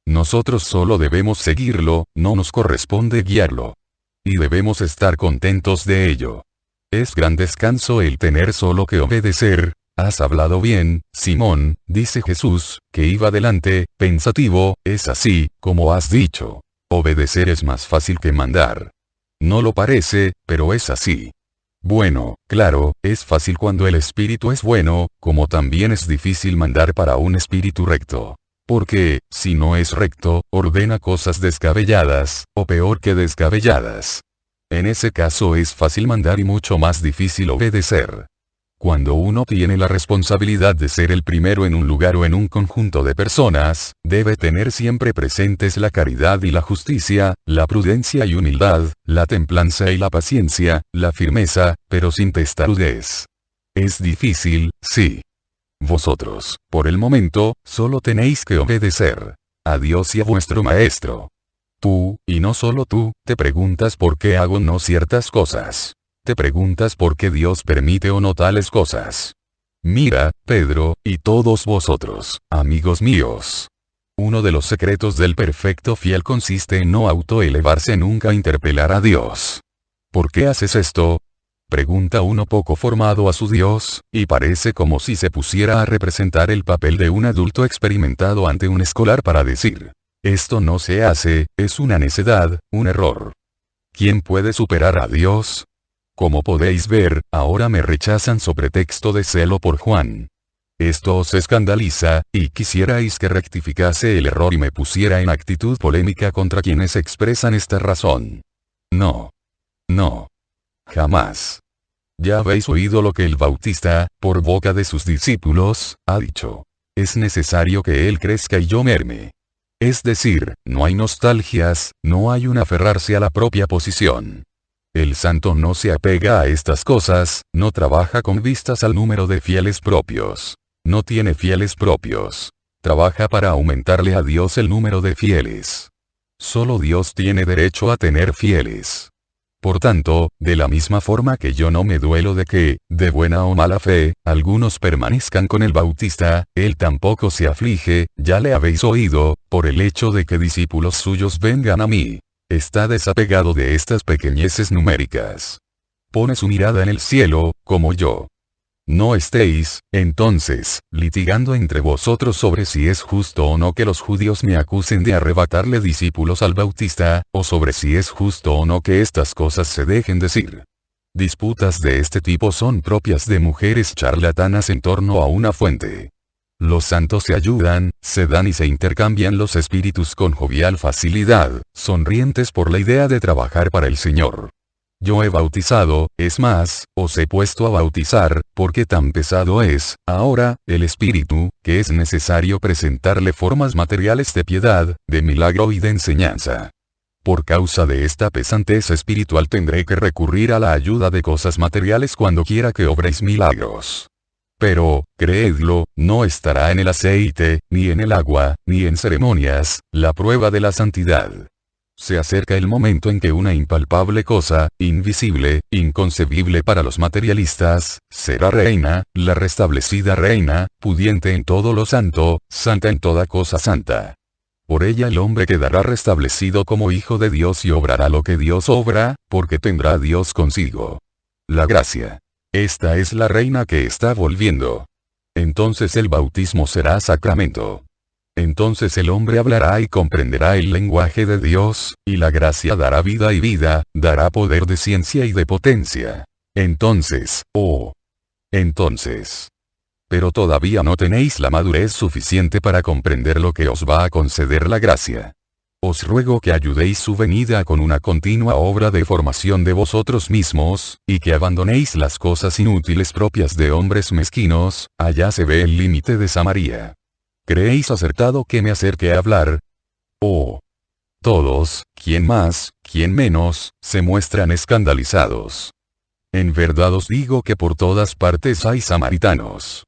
Nosotros solo debemos seguirlo, no nos corresponde guiarlo. Y debemos estar contentos de ello. Es gran descanso el tener solo que obedecer. Has hablado bien, Simón, dice Jesús, que iba delante, pensativo, es así, como has dicho. Obedecer es más fácil que mandar. No lo parece, pero es así. Bueno, claro, es fácil cuando el espíritu es bueno, como también es difícil mandar para un espíritu recto. Porque, si no es recto, ordena cosas descabelladas, o peor que descabelladas. En ese caso es fácil mandar y mucho más difícil obedecer. Cuando uno tiene la responsabilidad de ser el primero en un lugar o en un conjunto de personas, debe tener siempre presentes la caridad y la justicia, la prudencia y humildad, la templanza y la paciencia, la firmeza, pero sin testarudez. Es difícil, sí. Vosotros, por el momento, solo tenéis que obedecer a Dios y a vuestro Maestro. Tú, y no solo tú, te preguntas por qué hago no ciertas cosas. Te preguntas por qué Dios permite o no tales cosas. Mira, Pedro, y todos vosotros, amigos míos. Uno de los secretos del perfecto fiel consiste en no autoelevarse nunca a interpelar a Dios. ¿Por qué haces esto? Pregunta uno poco formado a su Dios, y parece como si se pusiera a representar el papel de un adulto experimentado ante un escolar para decir, esto no se hace, es una necedad, un error. ¿Quién puede superar a Dios? Como podéis ver, ahora me rechazan sobre pretexto de celo por Juan. Esto os escandaliza, y quisierais que rectificase el error y me pusiera en actitud polémica contra quienes expresan esta razón. No. No. Jamás. Ya habéis oído lo que el Bautista, por boca de sus discípulos, ha dicho. Es necesario que él crezca y yo merme. Es decir, no hay nostalgias, no hay un aferrarse a la propia posición. El santo no se apega a estas cosas, no trabaja con vistas al número de fieles propios. No tiene fieles propios. Trabaja para aumentarle a Dios el número de fieles. Solo Dios tiene derecho a tener fieles. Por tanto, de la misma forma que yo no me duelo de que, de buena o mala fe, algunos permanezcan con el Bautista, él tampoco se aflige, ya le habéis oído, por el hecho de que discípulos suyos vengan a mí. Está desapegado de estas pequeñeces numéricas. Pone su mirada en el cielo, como yo. No estéis, entonces, litigando entre vosotros sobre si es justo o no que los judíos me acusen de arrebatarle discípulos al Bautista, o sobre si es justo o no que estas cosas se dejen decir. Disputas de este tipo son propias de mujeres charlatanas en torno a una fuente. Los santos se ayudan, se dan y se intercambian los espíritus con jovial facilidad, sonrientes por la idea de trabajar para el Señor. Yo he bautizado, es más, os he puesto a bautizar, porque tan pesado es, ahora, el espíritu, que es necesario presentarle formas materiales de piedad, de milagro y de enseñanza. Por causa de esta pesantez espiritual tendré que recurrir a la ayuda de cosas materiales cuando quiera que obréis milagros. Pero, creedlo, no estará en el aceite, ni en el agua, ni en ceremonias, la prueba de la santidad. Se acerca el momento en que una impalpable cosa, invisible, inconcebible para los materialistas, será reina, la restablecida reina, pudiente en todo lo santo, santa en toda cosa santa. Por ella el hombre quedará restablecido como hijo de Dios y obrará lo que Dios obra, porque tendrá a Dios consigo. La gracia. Esta es la reina que está volviendo. Entonces el bautismo será sacramento. Entonces el hombre hablará y comprenderá el lenguaje de Dios, y la gracia dará vida y vida, dará poder de ciencia y de potencia. Entonces, entonces. Pero todavía no tenéis la madurez suficiente para comprender lo que os va a conceder la gracia. Os ruego que ayudéis su venida con una continua obra de formación de vosotros mismos, y que abandonéis las cosas inútiles propias de hombres mezquinos, allá se ve el límite de Samaria. ¿Creéis acertado que me acerque a hablar? Todos, quien más, quien menos, se muestran escandalizados. En verdad os digo que por todas partes hay samaritanos.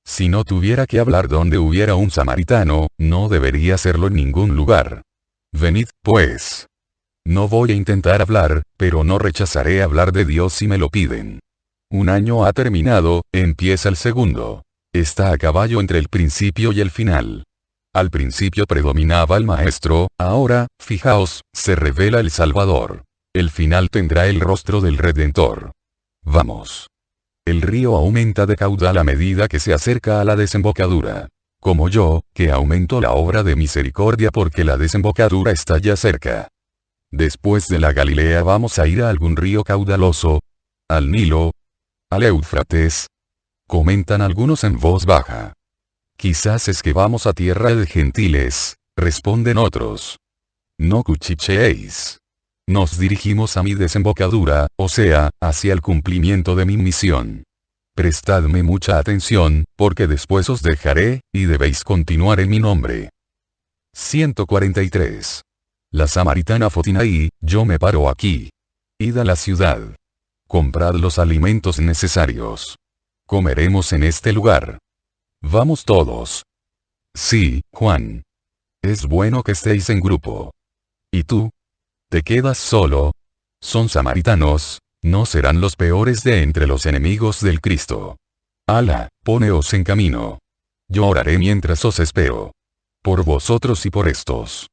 Si no tuviera que hablar donde hubiera un samaritano, no debería hacerlo en ningún lugar. Venid, pues. No voy a intentar hablar, pero no rechazaré hablar de Dios si me lo piden. Un año ha terminado, empieza el segundo. Está a caballo entre el principio y el final. Al principio predominaba el Maestro, ahora, fijaos, se revela el Salvador. El final tendrá el rostro del Redentor. Vamos. El río aumenta de caudal a medida que se acerca a la desembocadura. Como yo, que aumento la obra de misericordia porque la desembocadura está ya cerca. Después de la Galilea vamos a ir a algún río caudaloso. Al Nilo. Al Éufrates. Comentan algunos en voz baja. Quizás es que vamos a tierra de gentiles, responden otros. No cuchicheéis. Nos dirigimos a mi desembocadura, o sea, hacia el cumplimiento de mi misión. Prestadme mucha atención, porque después os dejaré, y debéis continuar en mi nombre. 143. La samaritana Fotinaí, yo me paro aquí. Id a la ciudad. Comprad los alimentos necesarios. Comeremos en este lugar. Vamos todos. Sí, Juan. Es bueno que estéis en grupo. ¿Y tú? ¿Te quedas solo? Son samaritanos, no serán los peores de entre los enemigos del Cristo. Ala, poneos en camino. Yo oraré mientras os espero. Por vosotros y por estos.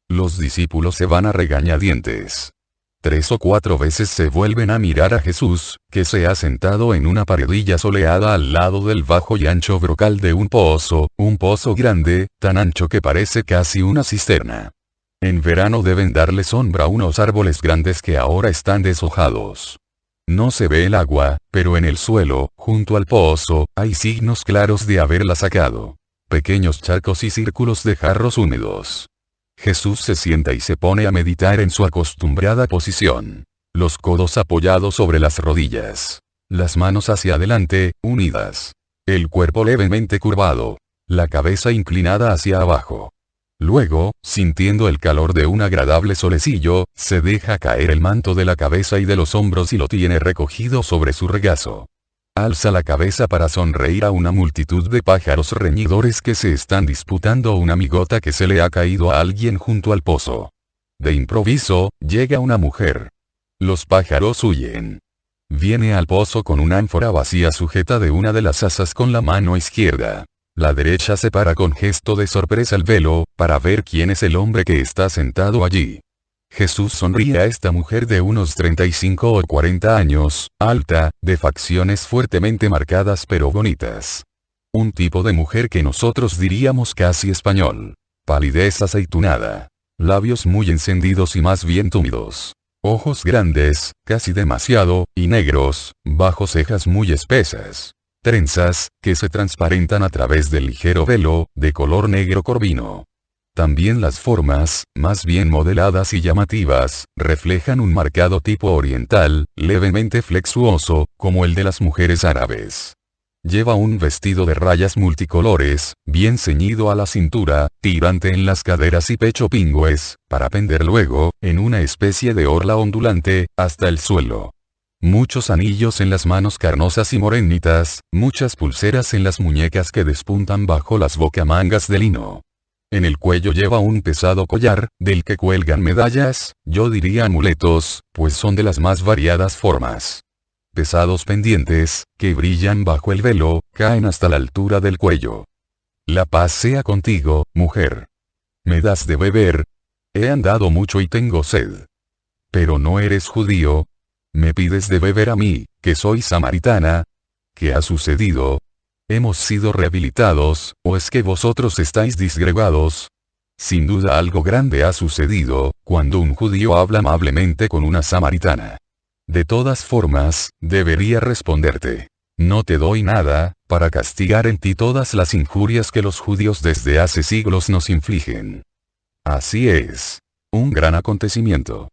Los discípulos se van a regañadientes. 3 o 4 veces se vuelven a mirar a Jesús, que se ha sentado en una paredilla soleada al lado del bajo y ancho brocal de un pozo grande, tan ancho que parece casi una cisterna. En verano deben darle sombra unos árboles grandes que ahora están deshojados. No se ve el agua, pero en el suelo, junto al pozo, hay signos claros de haberla sacado. Pequeños charcos y círculos de jarros húmedos. Jesús se sienta y se pone a meditar en su acostumbrada posición. Los codos apoyados sobre las rodillas. Las manos hacia adelante, unidas. El cuerpo levemente curvado. La cabeza inclinada hacia abajo. Luego, sintiendo el calor de un agradable solecillo, se deja caer el manto de la cabeza y de los hombros y lo tiene recogido sobre su regazo. Alza la cabeza para sonreír a una multitud de pájaros reñidores que se están disputando una migota que se le ha caído a alguien junto al pozo. De improviso, llega una mujer. Los pájaros huyen. Viene al pozo con una ánfora vacía sujeta de una de las asas con la mano izquierda. La derecha separa con gesto de sorpresa el velo, para ver quién es el hombre que está sentado allí. Jesús sonríe a esta mujer de unos 35 o 40 años, alta, de facciones fuertemente marcadas pero bonitas. Un tipo de mujer que nosotros diríamos casi español. Palidez aceitunada. Labios muy encendidos y más bien túmidos. Ojos grandes, casi demasiado, y negros, bajo cejas muy espesas. Trenzas, que se transparentan a través del ligero velo, de color negro corvino. También las formas, más bien modeladas y llamativas, reflejan un marcado tipo oriental, levemente flexuoso, como el de las mujeres árabes. Lleva un vestido de rayas multicolores, bien ceñido a la cintura, tirante en las caderas y pecho pingües, para pender luego, en una especie de orla ondulante, hasta el suelo. Muchos anillos en las manos carnosas y morenitas, muchas pulseras en las muñecas que despuntan bajo las bocamangas de lino. En el cuello lleva un pesado collar, del que cuelgan medallas, yo diría amuletos, pues son de las más variadas formas. Pesados pendientes, que brillan bajo el velo, caen hasta la altura del cuello. La paz sea contigo, mujer. ¿Me das de beber? He andado mucho y tengo sed. Pero no eres judío. ¿Me pides de beber a mí, que soy samaritana? ¿Qué ha sucedido? ¿Hemos sido rehabilitados, o es que vosotros estáis disgregados? Sin duda algo grande ha sucedido, cuando un judío habla amablemente con una samaritana. De todas formas, debería responderte. No te doy nada, para castigar en ti todas las injurias que los judíos desde hace siglos nos infligen. Así es. Un gran acontecimiento.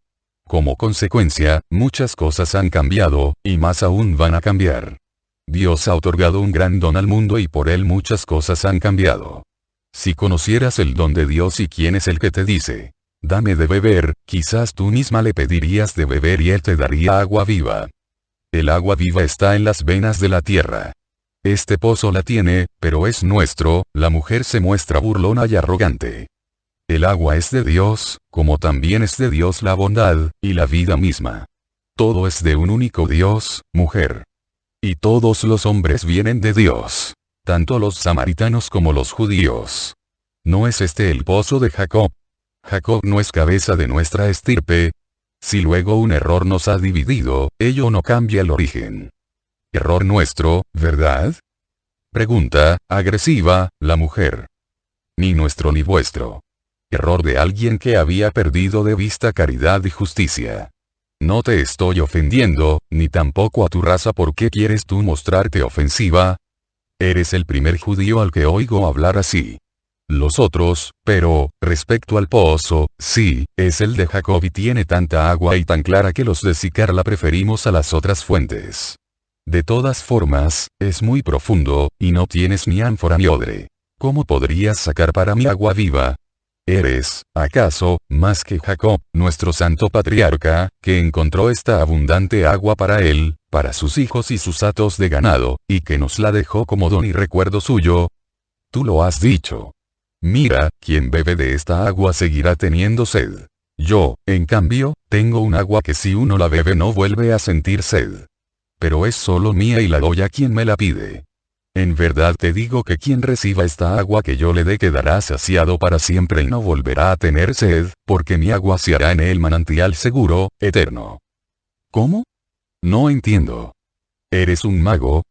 Como consecuencia, muchas cosas han cambiado, y más aún van a cambiar. Dios ha otorgado un gran don al mundo y por él muchas cosas han cambiado. Si conocieras el don de Dios y quién es el que te dice, dame de beber, quizás tú misma le pedirías de beber y él te daría agua viva. El agua viva está en las venas de la tierra. Este pozo la tiene, pero es nuestro, la mujer se muestra burlona y arrogante. El agua es de Dios, como también es de Dios la bondad, y la vida misma. Todo es de un único Dios, mujer. Y todos los hombres vienen de Dios. Tanto los samaritanos como los judíos. ¿No es este el pozo de Jacob? Jacob no es cabeza de nuestra estirpe. Si luego un error nos ha dividido, ello no cambia el origen. Error nuestro, ¿verdad? Pregunta, agresiva, la mujer. Ni nuestro ni vuestro. Error de alguien que había perdido de vista caridad y justicia. No te estoy ofendiendo, ni tampoco a tu raza. ¿Por qué quieres tú mostrarte ofensiva? Eres el primer judío al que oigo hablar así. Los otros, pero, respecto al pozo, sí, es el de Jacob y tiene tanta agua y tan clara que los de Sicar la preferimos a las otras fuentes. De todas formas, es muy profundo, y no tienes ni ánfora ni odre. ¿Cómo podrías sacar para mí agua viva? ¿Eres, acaso, más que Jacob, nuestro santo patriarca, que encontró esta abundante agua para él, para sus hijos y sus hatos de ganado, y que nos la dejó como don y recuerdo suyo? Tú lo has dicho. Mira, quien bebe de esta agua seguirá teniendo sed. Yo, en cambio, tengo un agua que si uno la bebe no vuelve a sentir sed. Pero es solo mía y la doy a quien me la pide. En verdad te digo que quien reciba esta agua que yo le dé quedará saciado para siempre y no volverá a tener sed, porque mi agua se hará en él manantial seguro, eterno. ¿Cómo? No entiendo. ¿Eres un mago?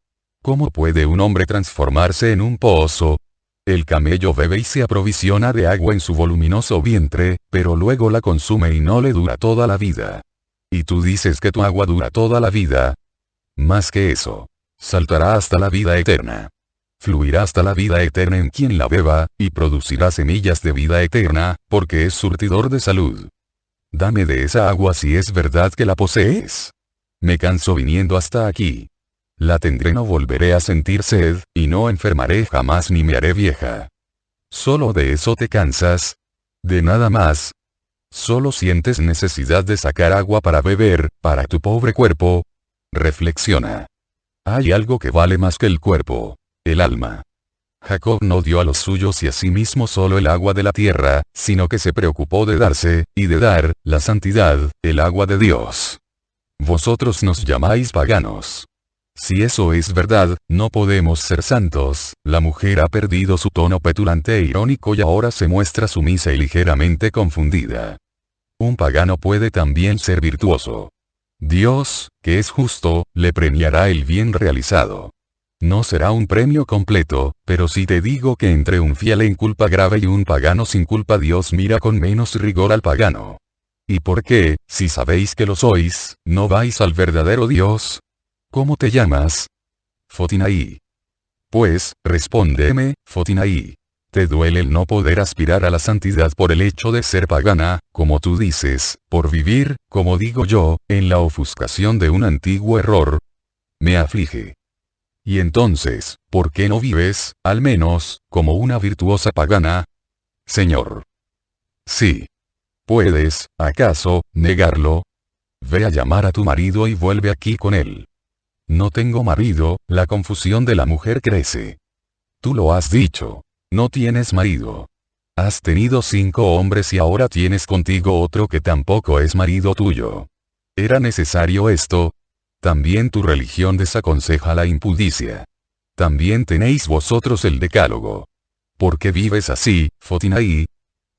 ¿Cómo puede un hombre transformarse en un pozo? El camello bebe y se aprovisiona de agua en su voluminoso vientre, pero luego la consume y no le dura toda la vida. ¿Y tú dices que tu agua dura toda la vida? Más que eso. Saltará hasta la vida eterna. Fluirá hasta la vida eterna en quien la beba, y producirá semillas de vida eterna, porque es surtidor de salud. Dame de esa agua si es verdad que la posees. Me canso viniendo hasta aquí. La tendré, no volveré a sentir sed, y no enfermaré jamás ni me haré vieja. ¿Solo de eso te cansas? ¿De nada más? ¿Solo sientes necesidad de sacar agua para beber, para tu pobre cuerpo? Reflexiona. Hay algo que vale más que el cuerpo: el alma. Jacob no dio a los suyos y a sí mismo solo el agua de la tierra, sino que se preocupó de darse, y de dar, la santidad, el agua de Dios. Vosotros nos llamáis paganos. Si eso es verdad, no podemos ser santos. La mujer ha perdido su tono petulante e irónico y ahora se muestra sumisa y ligeramente confundida. Un pagano puede también ser virtuoso. Dios, que es justo, le premiará el bien realizado. No será un premio completo, pero si te digo que entre un fiel en culpa grave y un pagano sin culpa, Dios mira con menos rigor al pagano. ¿Y por qué, si sabéis que lo sois, no vais al verdadero Dios? ¿Cómo te llamas? Fotinaí. Pues, respóndeme, Fotinaí. ¿Te duele el no poder aspirar a la santidad por el hecho de ser pagana, como tú dices, por vivir, como digo yo, en la ofuscación de un antiguo error? Me aflige. Y entonces, ¿por qué no vives, al menos, como una virtuosa pagana? Señor. Sí. ¿Puedes, acaso, negarlo? Ve a llamar a tu marido y vuelve aquí con él. No tengo marido. La confusión de la mujer crece. Tú lo has dicho. No tienes marido. Has tenido 5 hombres y ahora tienes contigo otro que tampoco es marido tuyo. ¿Era necesario esto? También tu religión desaconseja la impudicia. También tenéis vosotros el decálogo. ¿Por qué vives así, Fotinaí?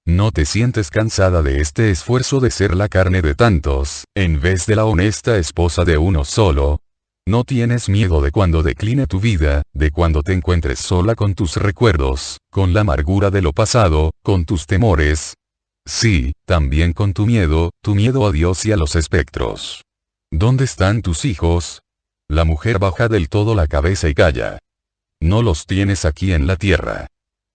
¿No te sientes cansada de este esfuerzo de ser la carne de tantos, en vez de la honesta esposa de uno solo? ¿No tienes miedo de cuando decline tu vida, de cuando te encuentres sola con tus recuerdos, con la amargura de lo pasado, con tus temores? Sí, también con tu miedo a Dios y a los espectros. ¿Dónde están tus hijos? La mujer baja del todo la cabeza y calla. No los tienes aquí en la tierra.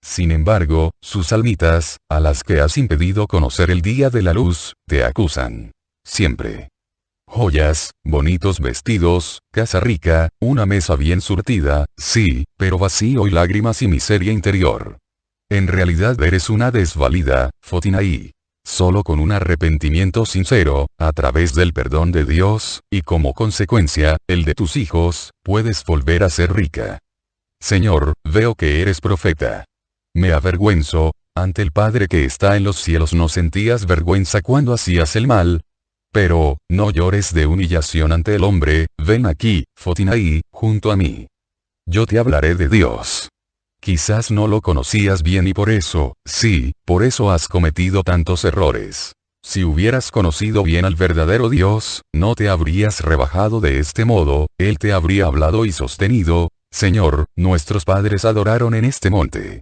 Sin embargo, sus almitas, a las que has impedido conocer el día de la luz, te acusan. Siempre. Joyas, bonitos vestidos, casa rica, una mesa bien surtida, sí, pero vacío y lágrimas y miseria interior. En realidad eres una desvalida, Fotinaí. Solo con un arrepentimiento sincero, a través del perdón de Dios, y como consecuencia, el de tus hijos, puedes volver a ser rica. Señor, veo que eres profeta. Me avergüenzo. Ante el Padre que está en los cielos no sentías vergüenza cuando hacías el mal. Pero, no llores de humillación ante el hombre. Ven aquí, Fotinaí, junto a mí. Yo te hablaré de Dios. Quizás no lo conocías bien y por eso, sí, por eso has cometido tantos errores. Si hubieras conocido bien al verdadero Dios, no te habrías rebajado de este modo. Él te habría hablado y sostenido: Señor, nuestros padres adoraron en este monte.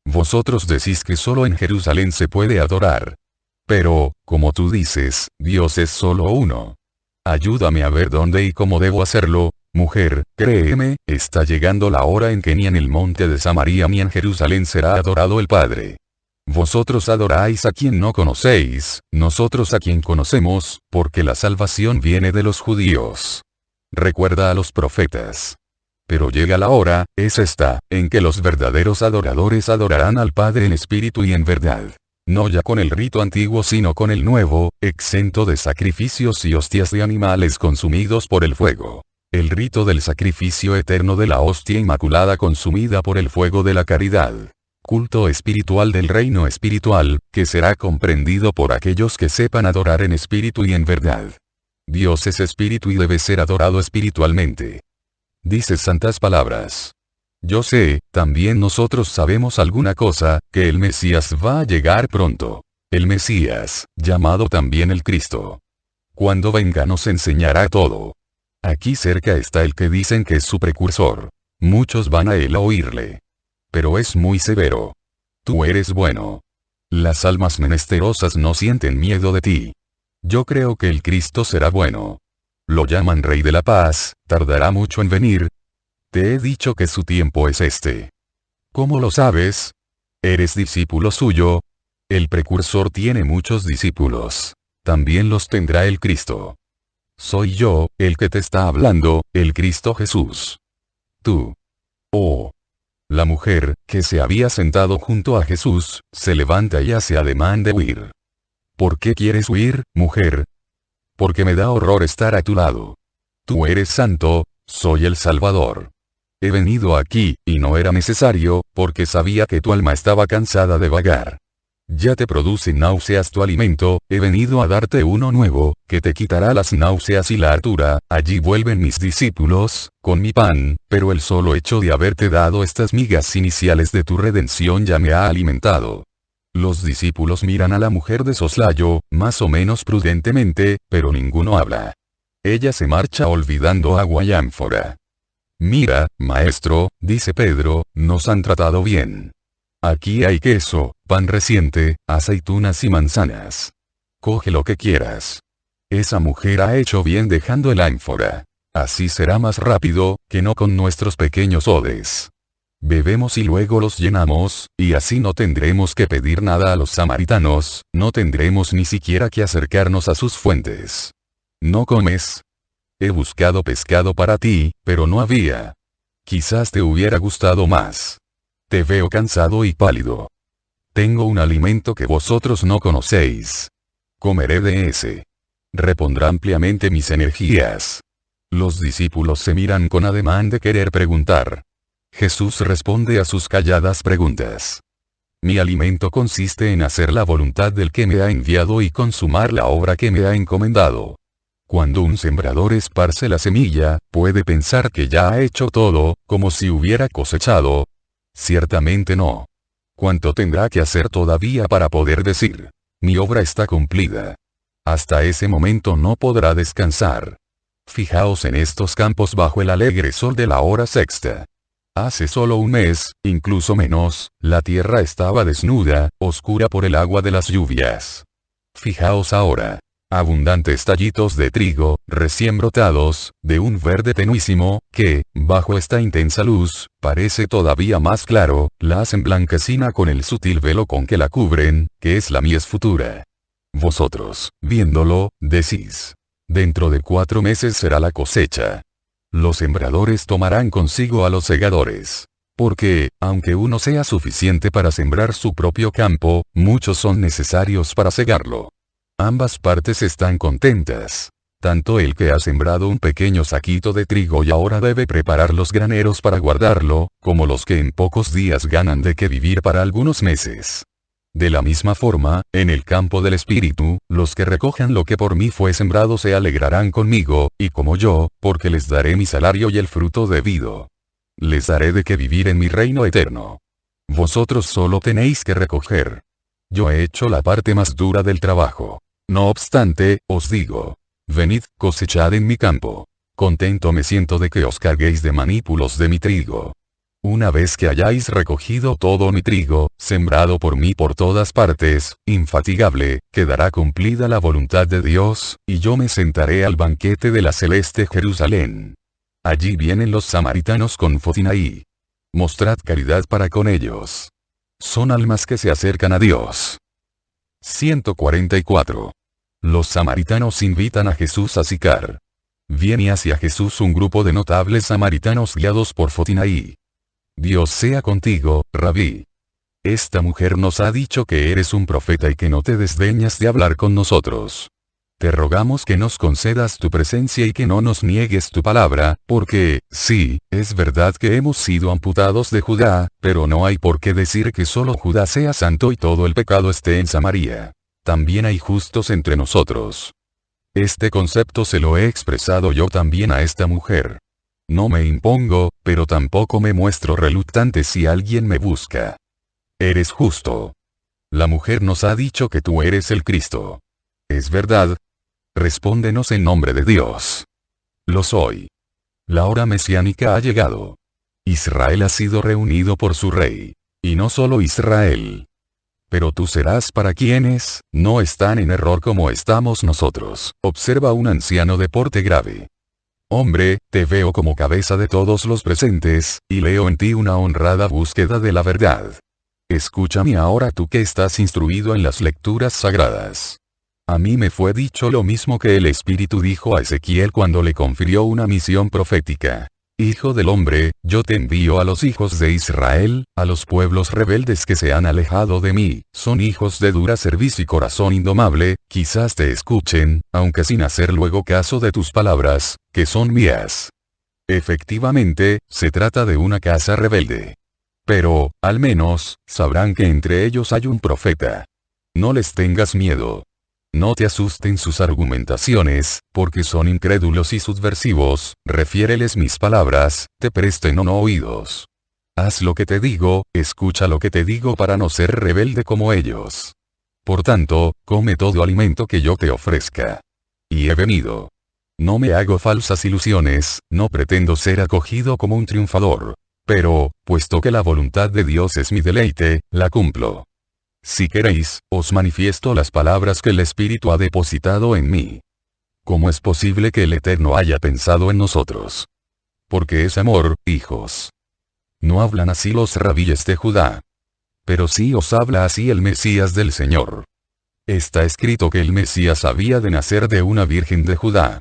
Vosotros decís que solo en Jerusalén se puede adorar. Pero, como tú dices, Dios es solo uno. Ayúdame a ver dónde y cómo debo hacerlo. Mujer, créeme, está llegando la hora en que ni en el monte de Samaria ni en Jerusalén será adorado el Padre. Vosotros adoráis a quien no conocéis, nosotros a quien conocemos, porque la salvación viene de los judíos. Recuerda a los profetas. Pero llega la hora, es esta, en que los verdaderos adoradores adorarán al Padre en espíritu y en verdad. No ya con el rito antiguo sino con el nuevo, exento de sacrificios y hostias de animales consumidos por el fuego. El rito del sacrificio eterno de la hostia inmaculada consumida por el fuego de la caridad. Culto espiritual del reino espiritual, que será comprendido por aquellos que sepan adorar en espíritu y en verdad. Dios es espíritu y debe ser adorado espiritualmente. Dices santas palabras. Yo sé, también nosotros sabemos alguna cosa, que el Mesías va a llegar pronto. El Mesías, llamado también el Cristo. Cuando venga nos enseñará todo. Aquí cerca está el que dicen que es su precursor. Muchos van a él a oírle. Pero es muy severo. Tú eres bueno. Las almas menesterosas no sienten miedo de ti. Yo creo que el Cristo será bueno. Lo llaman Rey de la Paz, tardará mucho en venir. Te he dicho que su tiempo es este. ¿Cómo lo sabes? ¿Eres discípulo suyo? El precursor tiene muchos discípulos. También los tendrá el Cristo. Soy yo, el que te está hablando, el Cristo Jesús. Tú. Oh. La mujer, que se había sentado junto a Jesús, se levanta y hace ademán de huir. ¿Por qué quieres huir, mujer? Porque me da horror estar a tu lado. Tú eres santo, Soy el Salvador. He venido aquí, y no era necesario, porque sabía que tu alma estaba cansada de vagar. Ya te produce náuseas tu alimento, he venido a darte uno nuevo, que te quitará las náuseas y la hartura. Allí vuelven mis discípulos, con mi pan, pero el solo hecho de haberte dado estas migas iniciales de tu redención ya me ha alimentado. Los discípulos miran a la mujer de soslayo, más o menos prudentemente, pero ninguno habla. Ella se marcha olvidando agua y ánfora. Mira, maestro, dice Pedro, nos han tratado bien. Aquí hay queso, pan reciente, aceitunas y manzanas. Coge lo que quieras. Esa mujer ha hecho bien dejando el ánfora. Así será más rápido, que no con nuestros pequeños odes. Bebemos y luego los llenamos, y así no tendremos que pedir nada a los samaritanos, no tendremos ni siquiera que acercarnos a sus fuentes. ¿No comes? He buscado pescado para ti, pero no había. Quizás te hubiera gustado más. Te veo cansado y pálido. Tengo un alimento que vosotros no conocéis. Comeré de ese. Repondrá ampliamente mis energías. Los discípulos se miran con ademán de querer preguntar. Jesús responde a sus calladas preguntas. Mi alimento consiste en hacer la voluntad del que me ha enviado y consumar la obra que me ha encomendado. Cuando un sembrador esparce la semilla, puede pensar que ya ha hecho todo, como si hubiera cosechado. Ciertamente no. ¿Cuánto tendrá que hacer todavía para poder decir, mi obra está cumplida? Hasta ese momento no podrá descansar. Fijaos en estos campos bajo el alegre sol de la hora sexta. Hace solo un mes, incluso menos, la tierra estaba desnuda, oscura por el agua de las lluvias. Fijaos ahora. Abundantes tallitos de trigo, recién brotados, de un verde tenuísimo, que, bajo esta intensa luz, parece todavía más claro, la hacen blanquecina con el sutil velo con que la cubren, que es la mies futura. Vosotros, viéndolo, decís. Dentro de 4 meses será la cosecha. Los sembradores tomarán consigo a los segadores. Porque, aunque uno sea suficiente para sembrar su propio campo, muchos son necesarios para segarlo. Ambas partes están contentas. Tanto el que ha sembrado un pequeño saquito de trigo y ahora debe preparar los graneros para guardarlo, como los que en pocos días ganan de qué vivir para algunos meses. De la misma forma, en el campo del espíritu, los que recojan lo que por mí fue sembrado se alegrarán conmigo, y como yo, porque les daré mi salario y el fruto debido. Les daré de qué vivir en mi reino eterno. Vosotros solo tenéis que recoger. Yo he hecho la parte más dura del trabajo. No obstante, os digo, venid, cosechad en mi campo. Contento me siento de que os carguéis de manípulos de mi trigo. Una vez que hayáis recogido todo mi trigo, sembrado por mí por todas partes, infatigable, quedará cumplida la voluntad de Dios, y yo me sentaré al banquete de la celeste Jerusalén. Allí vienen los samaritanos con Fotinaí. Mostrad caridad para con ellos. Son almas que se acercan a Dios. 144. Los samaritanos invitan a Jesús a Sicar. Viene hacia Jesús un grupo de notables samaritanos guiados por Fotinaí. Dios sea contigo, Rabí. Esta mujer nos ha dicho que eres un profeta y que no te desdeñas de hablar con nosotros. Te rogamos que nos concedas tu presencia y que no nos niegues tu palabra, porque, sí, es verdad que hemos sido amputados de Judá, pero no hay por qué decir que solo Judá sea santo y todo el pecado esté en Samaria. También hay justos entre nosotros. Este concepto se lo he expresado yo también a esta mujer. No me impongo, pero tampoco me muestro reluctante si alguien me busca. Eres justo. La mujer nos ha dicho que tú eres el Cristo. ¿Es verdad? Respóndenos en nombre de Dios. Lo soy. La hora mesiánica ha llegado. Israel ha sido reunido por su rey. Y no solo Israel. Pero tú serás para quienes no están en error como estamos nosotros. Observa un anciano de porte grave. Hombre, te veo como cabeza de todos los presentes, y leo en ti una honrada búsqueda de la verdad. Escúchame ahora tú que estás instruido en las lecturas sagradas. A mí me fue dicho lo mismo que el Espíritu dijo a Ezequiel cuando le confirió una misión profética. Hijo del hombre, yo te envío a los hijos de Israel, a los pueblos rebeldes que se han alejado de mí, son hijos de dura cerviz y corazón indomable, quizás te escuchen, aunque sin hacer luego caso de tus palabras, que son mías. Efectivamente, se trata de una casa rebelde. Pero, al menos, sabrán que entre ellos hay un profeta. No les tengas miedo. No te asusten sus argumentaciones, porque son incrédulos y subversivos, refiéreles mis palabras, te presten o no oídos. Haz lo que te digo, escucha lo que te digo para no ser rebelde como ellos. Por tanto, come todo alimento que yo te ofrezca. Y he venido. No me hago falsas ilusiones, no pretendo ser acogido como un triunfador. Pero, puesto que la voluntad de Dios es mi deleite, la cumplo. Si queréis, os manifiesto las palabras que el Espíritu ha depositado en mí. ¿Cómo es posible que el Eterno haya pensado en nosotros? Porque es amor, hijos. No hablan así los rabíes de Judá. Pero sí os habla así el Mesías del Señor. Está escrito que el Mesías había de nacer de una virgen de Judá.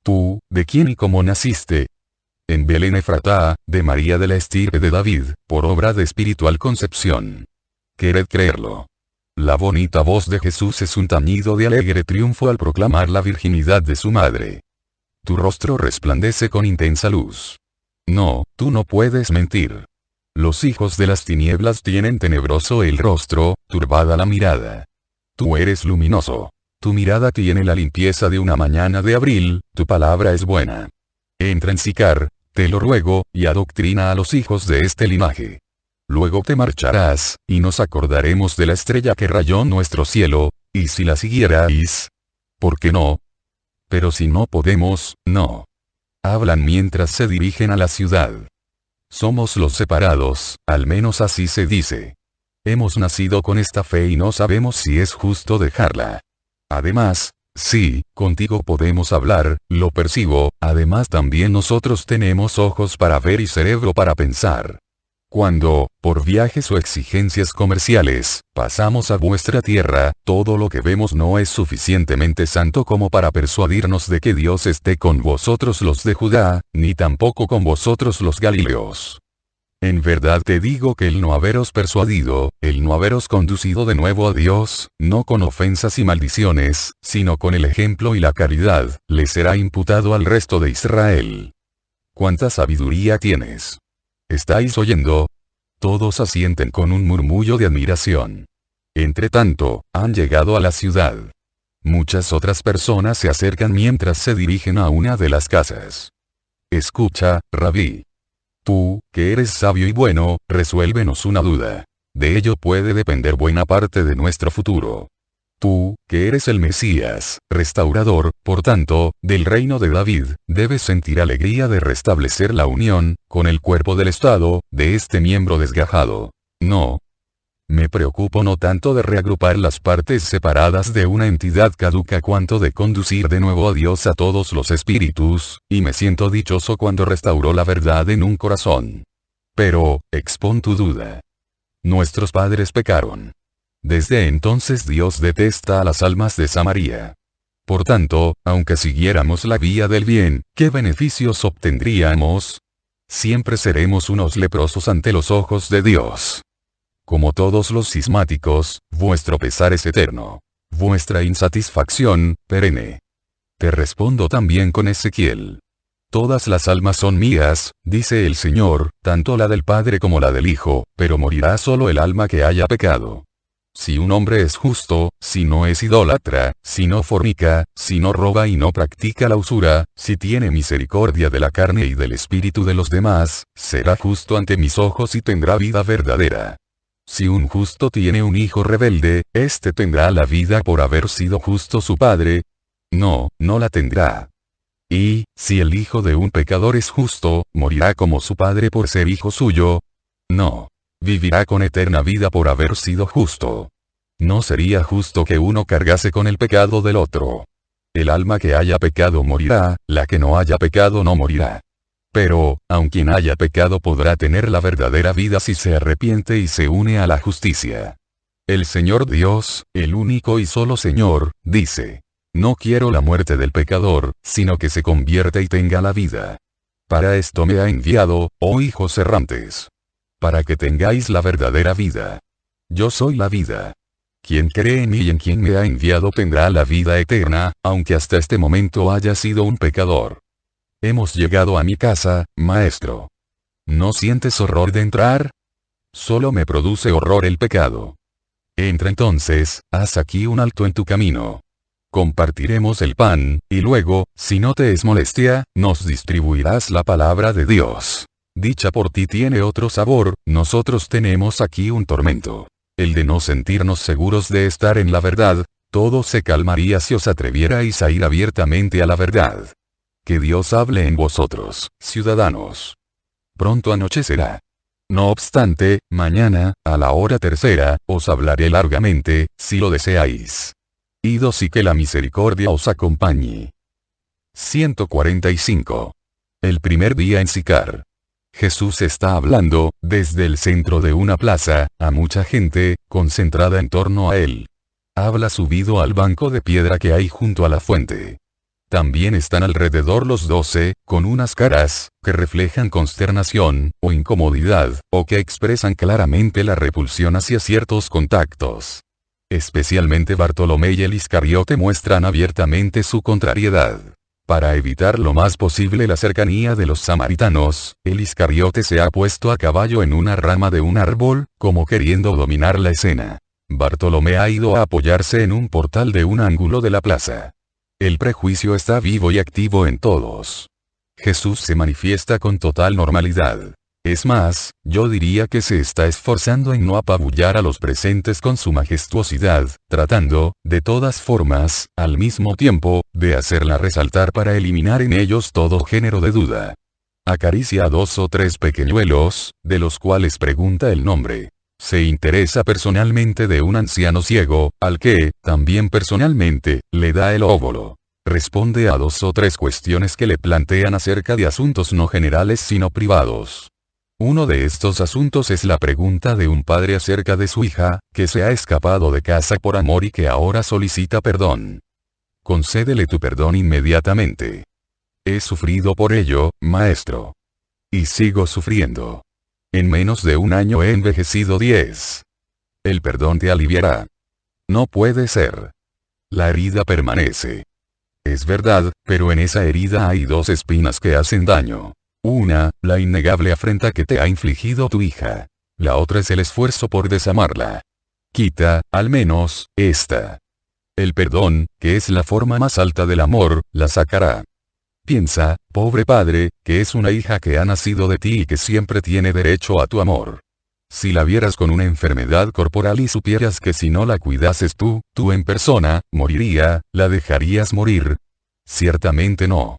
¿Tú, de quién y cómo naciste? En Belén Efratá, de María de la estirpe de David, por obra de espiritual concepción. Quered creerlo. La bonita voz de Jesús es un tañido de alegre triunfo al proclamar la virginidad de su madre. Tu rostro resplandece con intensa luz. No, tú no puedes mentir. Los hijos de las tinieblas tienen tenebroso el rostro, turbada la mirada. Tú eres luminoso. Tu mirada tiene la limpieza de una mañana de abril, tu palabra es buena. Entra en Sicar, te lo ruego, y adoctrina a los hijos de este linaje. Luego te marcharás, y nos acordaremos de la estrella que rayó nuestro cielo, y si la siguierais. ¿Por qué no? Pero si no podemos, no. Hablan mientras se dirigen a la ciudad. Somos los separados, al menos así se dice. Hemos nacido con esta fe y no sabemos si es justo dejarla. Además, sí, contigo podemos hablar, lo percibo, además también nosotros tenemos ojos para ver y cerebro para pensar. Cuando, por viajes o exigencias comerciales, pasamos a vuestra tierra, todo lo que vemos no es suficientemente santo como para persuadirnos de que Dios esté con vosotros los de Judá, ni tampoco con vosotros los galileos. En verdad te digo que el no haberos persuadido, el no haberos conducido de nuevo a Dios, no con ofensas y maldiciones, sino con el ejemplo y la caridad, le será imputado al resto de Israel. ¿Cuánta sabiduría tienes? ¿Estáis oyendo? Todos asienten con un murmullo de admiración. Entretanto, han llegado a la ciudad. Muchas otras personas se acercan mientras se dirigen a una de las casas. Escucha, Rabí. Tú, que eres sabio y bueno, resuélvenos una duda. De ello puede depender buena parte de nuestro futuro. Tú, que eres el Mesías, restaurador, por tanto, del reino de David, debes sentir alegría de restablecer la unión, con el cuerpo del Estado, de este miembro desgajado. No. Me preocupo no tanto de reagrupar las partes separadas de una entidad caduca cuanto de conducir de nuevo a Dios a todos los espíritus, y me siento dichoso cuando restauró la verdad en un corazón. Pero, expón tu duda. Nuestros padres pecaron. Desde entonces Dios detesta a las almas de Samaria. Por tanto, aunque siguiéramos la vía del bien, ¿qué beneficios obtendríamos? Siempre seremos unos leprosos ante los ojos de Dios. Como todos los cismáticos, vuestro pesar es eterno. Vuestra insatisfacción, perenne. Te respondo también con Ezequiel. Todas las almas son mías, dice el Señor, tanto la del Padre como la del Hijo, pero morirá solo el alma que haya pecado. Si un hombre es justo, si no es idólatra, si no fornica, si no roba y no practica la usura, si tiene misericordia de la carne y del espíritu de los demás, será justo ante mis ojos y tendrá vida verdadera. Si un justo tiene un hijo rebelde, éste tendrá la vida por haber sido justo su padre. No, no la tendrá. Y, si el hijo de un pecador es justo, morirá como su padre por ser hijo suyo. No. Vivirá con eterna vida por haber sido justo. No sería justo que uno cargase con el pecado del otro. El alma que haya pecado morirá, la que no haya pecado no morirá. Pero, aun quien haya pecado podrá tener la verdadera vida si se arrepiente y se une a la justicia. El Señor Dios, el único y solo Señor, dice: no quiero la muerte del pecador, sino que se convierta y tenga la vida. Para esto me ha enviado, oh hijos errantes. Para que tengáis la verdadera vida. Yo soy la vida. Quien cree en mí y en quien me ha enviado tendrá la vida eterna, aunque hasta este momento haya sido un pecador. Hemos llegado a mi casa, maestro. ¿No sientes horror de entrar? Solo me produce horror el pecado. Entra entonces, haz aquí un alto en tu camino. Compartiremos el pan, y luego, si no te es molestia, nos distribuirás la palabra de Dios. Dicha por ti tiene otro sabor, nosotros tenemos aquí un tormento. El de no sentirnos seguros de estar en la verdad. Todo se calmaría si os atrevierais a ir abiertamente a la verdad. Que Dios hable en vosotros, ciudadanos. Pronto anochecerá. No obstante, mañana, a la hora tercera, os hablaré largamente, si lo deseáis. Idos y que la misericordia os acompañe. 145. El primer día en Sicar. Jesús está hablando, desde el centro de una plaza, a mucha gente, concentrada en torno a él. Habla subido al banco de piedra que hay junto a la fuente. También están alrededor los 12, con unas caras, que reflejan consternación, o incomodidad, o que expresan claramente la repulsión hacia ciertos contactos. Especialmente Bartolomé y el Iscariote muestran abiertamente su contrariedad. Para evitar lo más posible la cercanía de los samaritanos, el Iscariote se ha puesto a caballo en una rama de un árbol, como queriendo dominar la escena. Bartolomé ha ido a apoyarse en un portal de un ángulo de la plaza. El prejuicio está vivo y activo en todos. Jesús se manifiesta con total normalidad. Es más, yo diría que se está esforzando en no apabullar a los presentes con su majestuosidad, tratando, de todas formas, al mismo tiempo, de hacerla resaltar para eliminar en ellos todo género de duda. Acaricia a 2 o 3 pequeñuelos, de los cuales pregunta el nombre. Se interesa personalmente de un anciano ciego, al que, también personalmente, le da el óvulo. Responde a 2 o 3 cuestiones que le plantean acerca de asuntos no generales sino privados. Uno de estos asuntos es la pregunta de un padre acerca de su hija, que se ha escapado de casa por amor y que ahora solicita perdón. Concédele tu perdón inmediatamente. He sufrido por ello, maestro. Y sigo sufriendo. En menos de un año he envejecido 10. El perdón te aliviará. No puede ser. La herida permanece. Es verdad, pero en esa herida hay 2 espinas que hacen daño. Una, la innegable afrenta que te ha infligido tu hija. La otra es el esfuerzo por desamarla. Quita, al menos, esta. El perdón, que es la forma más alta del amor, la sacará. Piensa, pobre padre, que es una hija que ha nacido de ti y que siempre tiene derecho a tu amor. Si la vieras con una enfermedad corporal y supieras que si no la cuidases tú en persona, moriría, ¿la dejarías morir? Ciertamente no.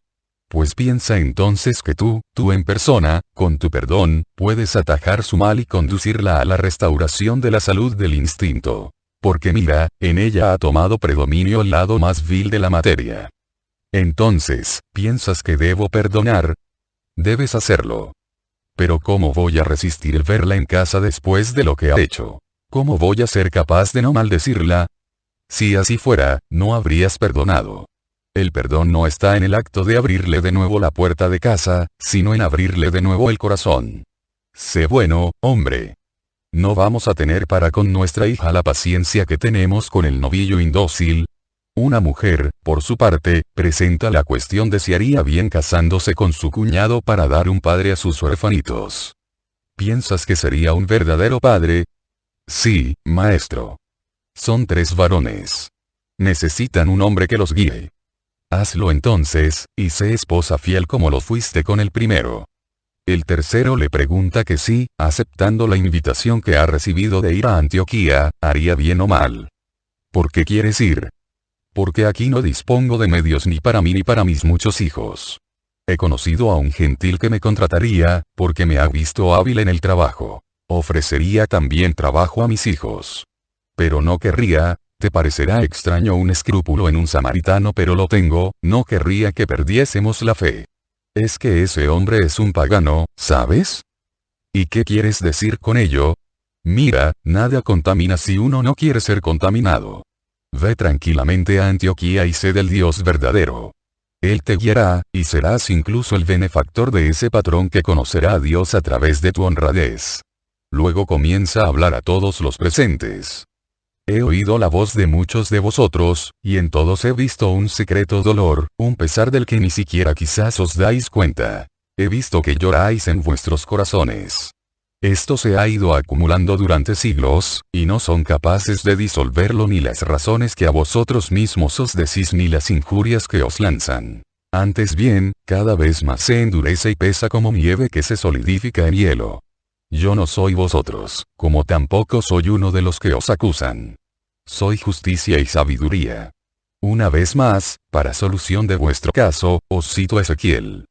Pues piensa entonces que tú en persona, con tu perdón, puedes atajar su mal y conducirla a la restauración de la salud del instinto. Porque mira, en ella ha tomado predominio el lado más vil de la materia. Entonces, ¿piensas que debo perdonar? Debes hacerlo. Pero ¿cómo voy a resistir el verla en casa después de lo que ha hecho? ¿Cómo voy a ser capaz de no maldecirla? Si así fuera, no habrías perdonado. El perdón no está en el acto de abrirle de nuevo la puerta de casa, sino en abrirle de nuevo el corazón. Sé bueno, hombre. No vamos a tener para con nuestra hija la paciencia que tenemos con el novillo indócil. Una mujer, por su parte, presenta la cuestión de si haría bien casándose con su cuñado para dar un padre a sus huérfanitos. ¿Piensas que sería un verdadero padre? Sí, maestro. Son 3 varones. Necesitan un hombre que los guíe. Hazlo entonces, y sé esposa fiel como lo fuiste con el primero. El tercero le pregunta que si, aceptando la invitación que ha recibido de ir a Antioquía, haría bien o mal. ¿Por qué quieres ir? Porque aquí no dispongo de medios ni para mí ni para mis muchos hijos. He conocido a un gentil que me contrataría, porque me ha visto hábil en el trabajo. Ofrecería también trabajo a mis hijos. Pero no querría, te parecerá extraño un escrúpulo en un samaritano, pero lo tengo, no querría que perdiésemos la fe. Es que ese hombre es un pagano, ¿sabes? ¿Y qué quieres decir con ello? Mira, nada contamina si uno no quiere ser contaminado. Ve tranquilamente a Antioquía y sé del Dios verdadero. Él te guiará, y serás incluso el benefactor de ese patrón que conocerá a Dios a través de tu honradez. Luego comienza a hablar a todos los presentes. He oído la voz de muchos de vosotros, y en todos he visto un secreto dolor, un pesar del que ni siquiera quizás os dais cuenta. He visto que lloráis en vuestros corazones. Esto se ha ido acumulando durante siglos, y no son capaces de disolverlo ni las razones que a vosotros mismos os decís ni las injurias que os lanzan. Antes bien, cada vez más se endurece y pesa como nieve que se solidifica en hielo. Yo no soy vosotros, como tampoco soy uno de los que os acusan. Soy justicia y sabiduría. Una vez más, para solución de vuestro caso, os cito a Ezequiel.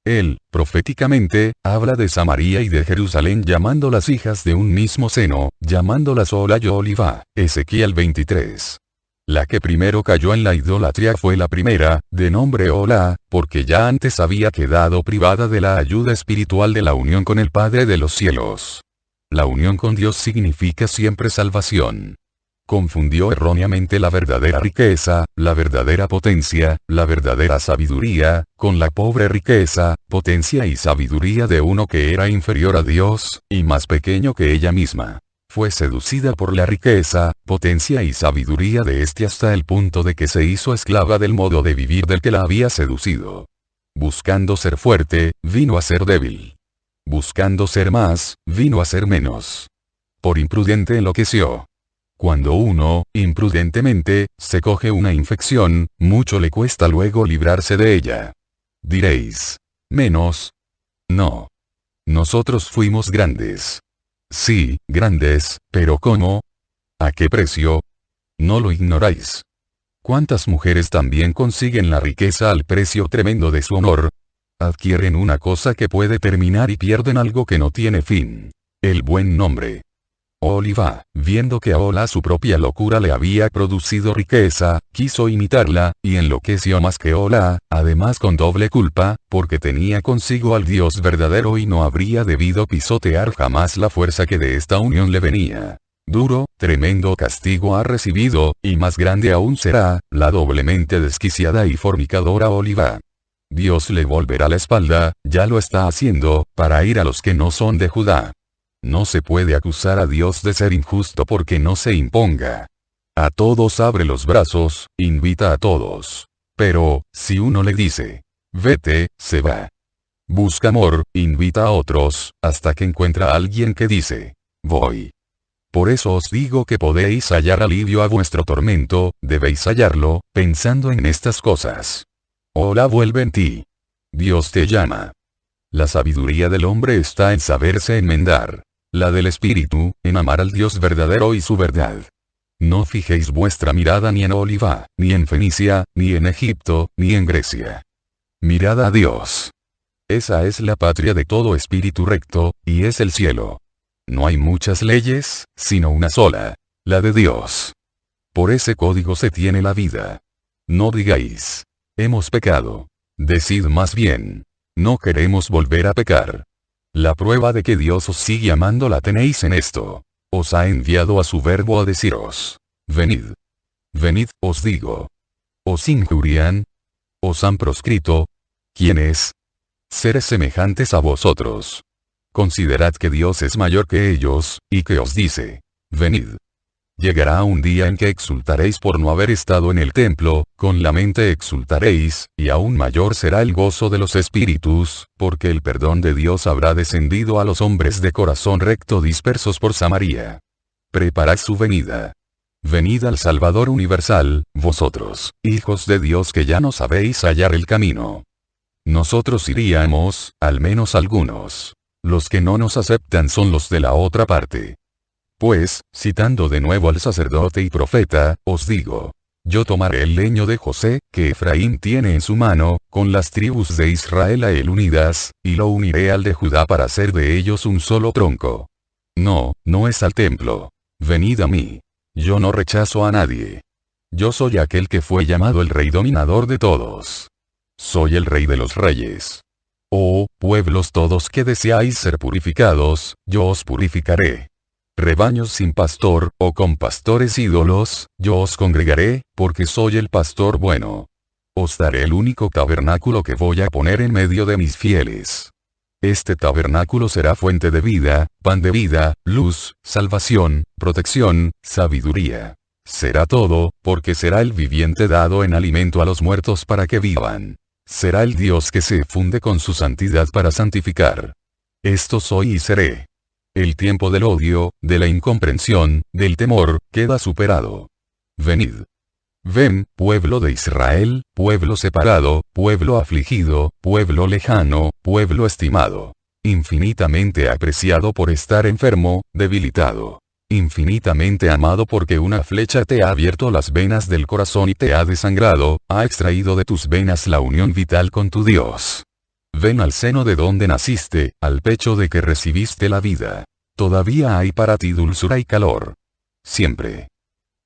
Él, proféticamente, habla de Samaria y de Jerusalén llamando las hijas de un mismo seno, llamándolas Ola y Oliva, Ezequiel 23. La que primero cayó en la idolatría fue la primera, de nombre Ola, porque ya antes había quedado privada de la ayuda espiritual de la unión con el Padre de los cielos. La unión con Dios significa siempre salvación. Confundió erróneamente la verdadera riqueza, la verdadera potencia, la verdadera sabiduría, con la pobre riqueza, potencia y sabiduría de uno que era inferior a Dios, y más pequeño que ella misma. Fue seducida por la riqueza, potencia y sabiduría de éste hasta el punto de que se hizo esclava del modo de vivir del que la había seducido. Buscando ser fuerte, vino a ser débil. Buscando ser más, vino a ser menos. Por imprudente enloqueció. Cuando uno, imprudentemente, se coge una infección, mucho le cuesta luego librarse de ella. Diréis. ¿Menos? No. Nosotros fuimos grandes. Sí, grandes, pero ¿cómo? ¿A qué precio? No lo ignoráis. ¿Cuántas mujeres también consiguen la riqueza al precio tremendo de su honor? Adquieren una cosa que puede terminar y pierden algo que no tiene fin. El buen nombre. Oliva, viendo que a Ola su propia locura le había producido riqueza, quiso imitarla, y enloqueció más que Ola, además con doble culpa, porque tenía consigo al Dios verdadero y no habría debido pisotear jamás la fuerza que de esta unión le venía. Duro, tremendo castigo ha recibido, y más grande aún será, la doblemente desquiciada y fornicadora Oliva. Dios le volverá la espalda, ya lo está haciendo, para ir a los que no son de Judá. No se puede acusar a Dios de ser injusto porque no se imponga. A todos abre los brazos, invita a todos. Pero, si uno le dice, vete, se va. Busca amor, invita a otros, hasta que encuentra a alguien que dice, voy. Por eso os digo que podéis hallar alivio a vuestro tormento, debéis hallarlo, pensando en estas cosas. Ola vuelve en ti. Dios te llama. La sabiduría del hombre está en saberse enmendar. La del espíritu, en amar al Dios verdadero y su verdad. No fijéis vuestra mirada ni en Oliva, ni en Fenicia, ni en Egipto, ni en Grecia. Mirad a Dios. Esa es la patria de todo espíritu recto, y es el cielo. No hay muchas leyes, sino una sola, la de Dios. Por ese código se tiene la vida. No digáis, hemos pecado. Decid más bien, no queremos volver a pecar. La prueba de que Dios os sigue amando la tenéis en esto. Os ha enviado a su verbo a deciros, venid. Venid, os digo. ¿Os injurian? ¿Os han proscrito? ¿Quiénes? Seres semejantes a vosotros. Considerad que Dios es mayor que ellos, y que os dice, venid. Llegará un día en que exultaréis por no haber estado en el templo, con la mente exultaréis, y aún mayor será el gozo de los espíritus, porque el perdón de Dios habrá descendido a los hombres de corazón recto dispersos por Samaria. Preparad su venida. Venid al Salvador universal, vosotros, hijos de Dios que ya no sabéis hallar el camino. Nosotros iríamos, al menos algunos. Los que no nos aceptan son los de la otra parte. Pues, citando de nuevo al sacerdote y profeta, os digo, yo tomaré el leño de José, que Efraín tiene en su mano, con las tribus de Israel a él unidas, y lo uniré al de Judá para hacer de ellos un solo tronco. No, no es al templo. Venid a mí. Yo no rechazo a nadie. Yo soy aquel que fue llamado el Rey dominador de todos. Soy el Rey de los reyes. Oh, pueblos todos que deseáis ser purificados, yo os purificaré. Rebaños sin pastor, o con pastores ídolos, yo os congregaré, porque soy el pastor bueno. Os daré el único tabernáculo que voy a poner en medio de mis fieles. Este tabernáculo será fuente de vida, pan de vida, luz, salvación, protección, sabiduría. Será todo, porque será el viviente dado en alimento a los muertos para que vivan. Será el Dios que se funde con su santidad para santificar. Esto soy y seré. El tiempo del odio, de la incomprensión, del temor, queda superado. Venid. Ven, pueblo de Israel, pueblo separado, pueblo afligido, pueblo lejano, pueblo estimado. Infinitamente apreciado por estar enfermo, debilitado. Infinitamente amado porque una flecha te ha abierto las venas del corazón y te ha desangrado, ha extraído de tus venas la unión vital con tu Dios. Ven al seno de donde naciste, al pecho de que recibiste la vida. Todavía hay para ti dulzura y calor. Siempre.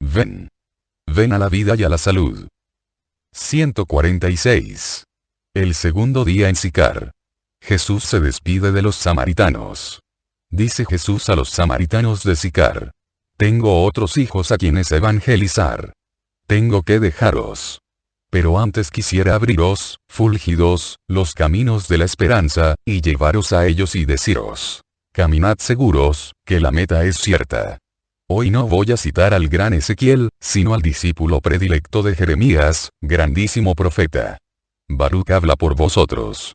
Ven. Ven a la vida y a la salud. 146. El segundo día en Sicar. Jesús se despide de los samaritanos. Dice Jesús a los samaritanos de Sicar: tengo otros hijos a quienes evangelizar. Tengo que dejaros. Pero antes quisiera abriros, fulgidos, los caminos de la esperanza, y llevaros a ellos y deciros: caminad seguros, que la meta es cierta. Hoy no voy a citar al gran Ezequiel, sino al discípulo predilecto de Jeremías, grandísimo profeta. Baruch habla por vosotros.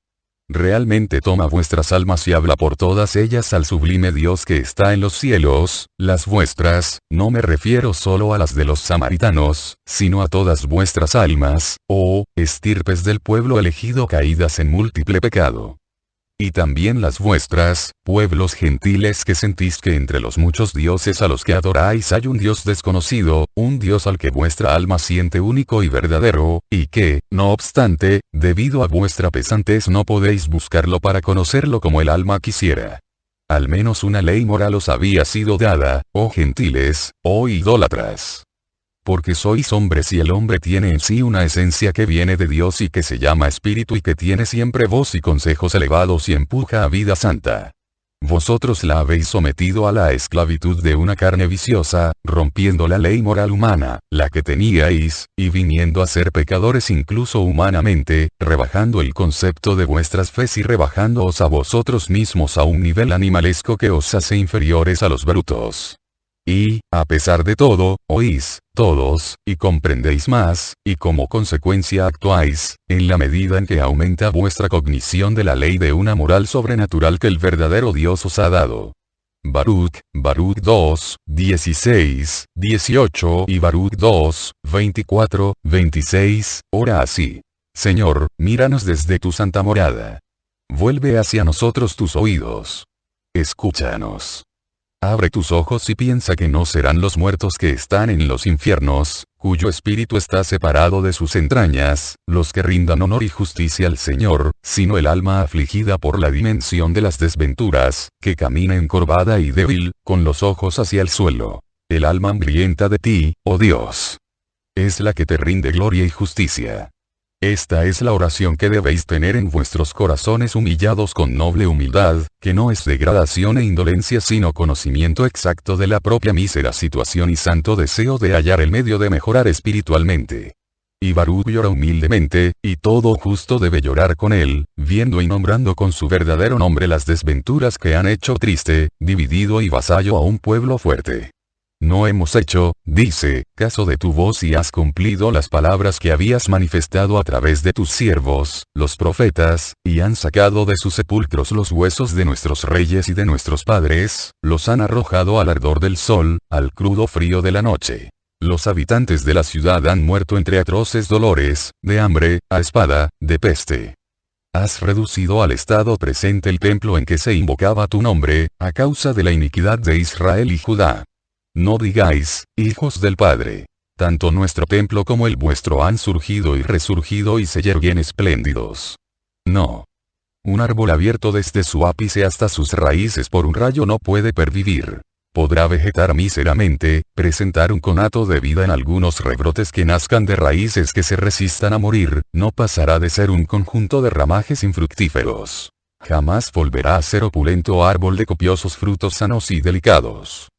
Realmente toma vuestras almas y habla por todas ellas al sublime Dios que está en los cielos, las vuestras, no me refiero solo a las de los samaritanos, sino a todas vuestras almas, oh, estirpes del pueblo elegido caídas en múltiple pecado. Y también las vuestras, pueblos gentiles que sentís que entre los muchos dioses a los que adoráis hay un Dios desconocido, un Dios al que vuestra alma siente único y verdadero, y que, no obstante, debido a vuestra pesantez no podéis buscarlo para conocerlo como el alma quisiera. Al menos una ley moral os había sido dada, oh gentiles, oh idólatras. Porque sois hombres y el hombre tiene en sí una esencia que viene de Dios y que se llama espíritu y que tiene siempre voz y consejos elevados y empuja a vida santa. Vosotros la habéis sometido a la esclavitud de una carne viciosa, rompiendo la ley moral humana, la que teníais, y viniendo a ser pecadores incluso humanamente, rebajando el concepto de vuestras fes y rebajándoos a vosotros mismos a un nivel animalesco que os hace inferiores a los brutos. Y, a pesar de todo, oís, todos, y comprendéis más, y como consecuencia actuáis, en la medida en que aumenta vuestra cognición de la ley de una moral sobrenatural que el verdadero Dios os ha dado. Baruch 2, 16, 18 y Baruch 2, 24, 26, ora así: Señor, míranos desde tu santa morada. Vuelve hacia nosotros tus oídos. Escúchanos. Abre tus ojos y piensa que no serán los muertos que están en los infiernos, cuyo espíritu está separado de sus entrañas, los que rindan honor y justicia al Señor, sino el alma afligida por la dimensión de las desventuras, que camina encorvada y débil, con los ojos hacia el suelo. El alma hambrienta de ti, oh Dios. Es la que te rinde gloria y justicia. Esta es la oración que debéis tener en vuestros corazones humillados con noble humildad, que no es degradación e indolencia sino conocimiento exacto de la propia mísera situación y santo deseo de hallar el medio de mejorar espiritualmente. Y Baruch llora humildemente, y todo justo debe llorar con él, viendo y nombrando con su verdadero nombre las desventuras que han hecho triste, dividido y vasallo a un pueblo fuerte. No hemos hecho, dice, caso de tu voz y has cumplido las palabras que habías manifestado a través de tus siervos, los profetas, y han sacado de sus sepulcros los huesos de nuestros reyes y de nuestros padres, los han arrojado al ardor del sol, al crudo frío de la noche. Los habitantes de la ciudad han muerto entre atroces dolores, de hambre, a espada, de peste. Has reducido al estado presente el templo en que se invocaba tu nombre, a causa de la iniquidad de Israel y Judá. No digáis, hijos del Padre. Tanto nuestro templo como el vuestro han surgido y resurgido y se yerguen espléndidos. No. Un árbol abierto desde su ápice hasta sus raíces por un rayo no puede pervivir. Podrá vegetar míseramente, presentar un conato de vida en algunos rebrotes que nazcan de raíces que se resistan a morir, no pasará de ser un conjunto de ramajes infructíferos. Jamás volverá a ser opulento árbol de copiosos frutos sanos y delicados.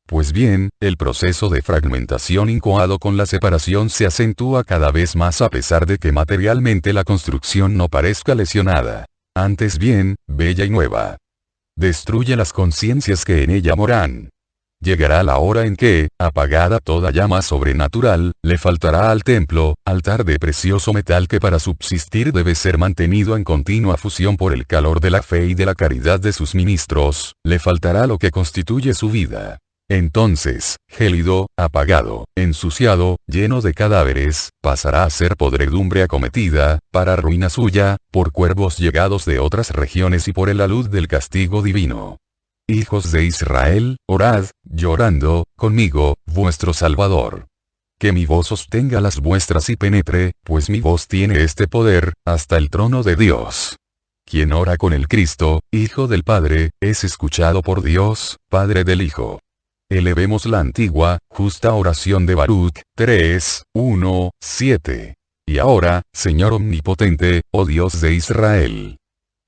Pues bien, el proceso de fragmentación incoado con la separación se acentúa cada vez más a pesar de que materialmente la construcción no parezca lesionada. Antes bien, bella y nueva. Destruye las conciencias que en ella moran. Llegará la hora en que, apagada toda llama sobrenatural, le faltará al templo, altar de precioso metal que para subsistir debe ser mantenido en continua fusión por el calor de la fe y de la caridad de sus ministros, le faltará lo que constituye su vida. Entonces, gélido, apagado, ensuciado, lleno de cadáveres, pasará a ser podredumbre acometida, para ruina suya, por cuervos llegados de otras regiones y por el alud del castigo divino. Hijos de Israel, orad, llorando, conmigo, vuestro Salvador. Que mi voz sostenga las vuestras y penetre, pues mi voz tiene este poder, hasta el trono de Dios. Quien ora con el Cristo, Hijo del Padre, es escuchado por Dios, Padre del Hijo. Elevemos la antigua, justa oración de Baruch, 3, 1, 7. Y ahora, Señor omnipotente, oh Dios de Israel.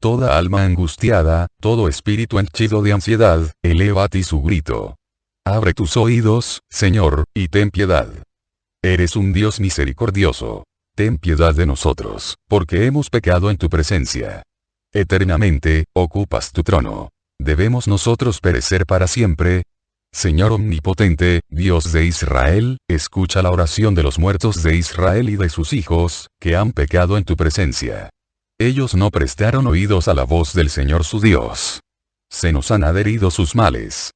Toda alma angustiada, todo espíritu henchido de ansiedad, eleva a ti su grito. Abre tus oídos, Señor, y ten piedad. Eres un Dios misericordioso. Ten piedad de nosotros, porque hemos pecado en tu presencia. Eternamente, ocupas tu trono. ¿Debemos nosotros perecer para siempre? Señor omnipotente, Dios de Israel, escucha la oración de los muertos de Israel y de sus hijos, que han pecado en tu presencia. Ellos no prestaron oídos a la voz del Señor su Dios. Se nos han adherido sus males.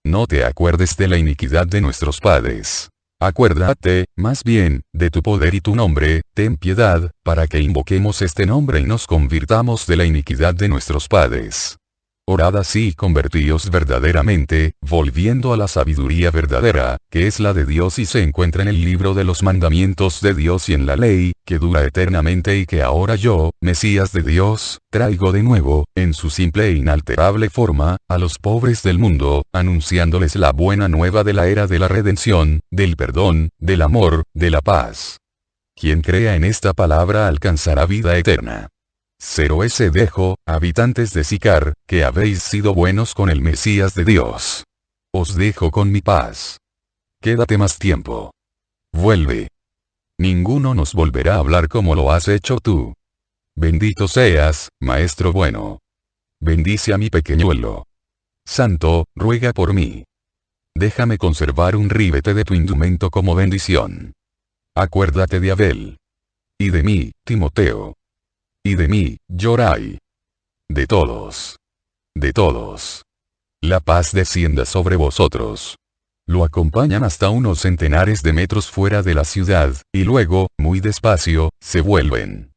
No te acuerdes de la iniquidad de nuestros padres. Acuérdate, más bien, de tu poder y tu nombre, ten piedad, para que invoquemos este nombre y nos convirtamos de la iniquidad de nuestros padres. Orad así y convertíos verdaderamente, volviendo a la sabiduría verdadera, que es la de Dios y se encuentra en el libro de los mandamientos de Dios y en la ley, que dura eternamente y que ahora yo, Mesías de Dios, traigo de nuevo, en su simple e inalterable forma, a los pobres del mundo, anunciándoles la buena nueva de la era de la redención, del perdón, del amor, de la paz. Quien crea en esta palabra alcanzará vida eterna. 0S dejo, habitantes de Sicar, que habéis sido buenos con el Mesías de Dios. Os dejo con mi paz. Quédate más tiempo. Vuelve. Ninguno nos volverá a hablar como lo has hecho tú. Bendito seas, Maestro bueno. Bendice a mi pequeñuelo. Santo, ruega por mí. Déjame conservar un ribete de tu indumento como bendición. Acuérdate de Abel. Y de mí, Timoteo. Y de mí, Yorai. De todos. De todos. La paz descienda sobre vosotros. Lo acompañan hasta unos centenares de metros fuera de la ciudad, y luego, muy despacio, se vuelven.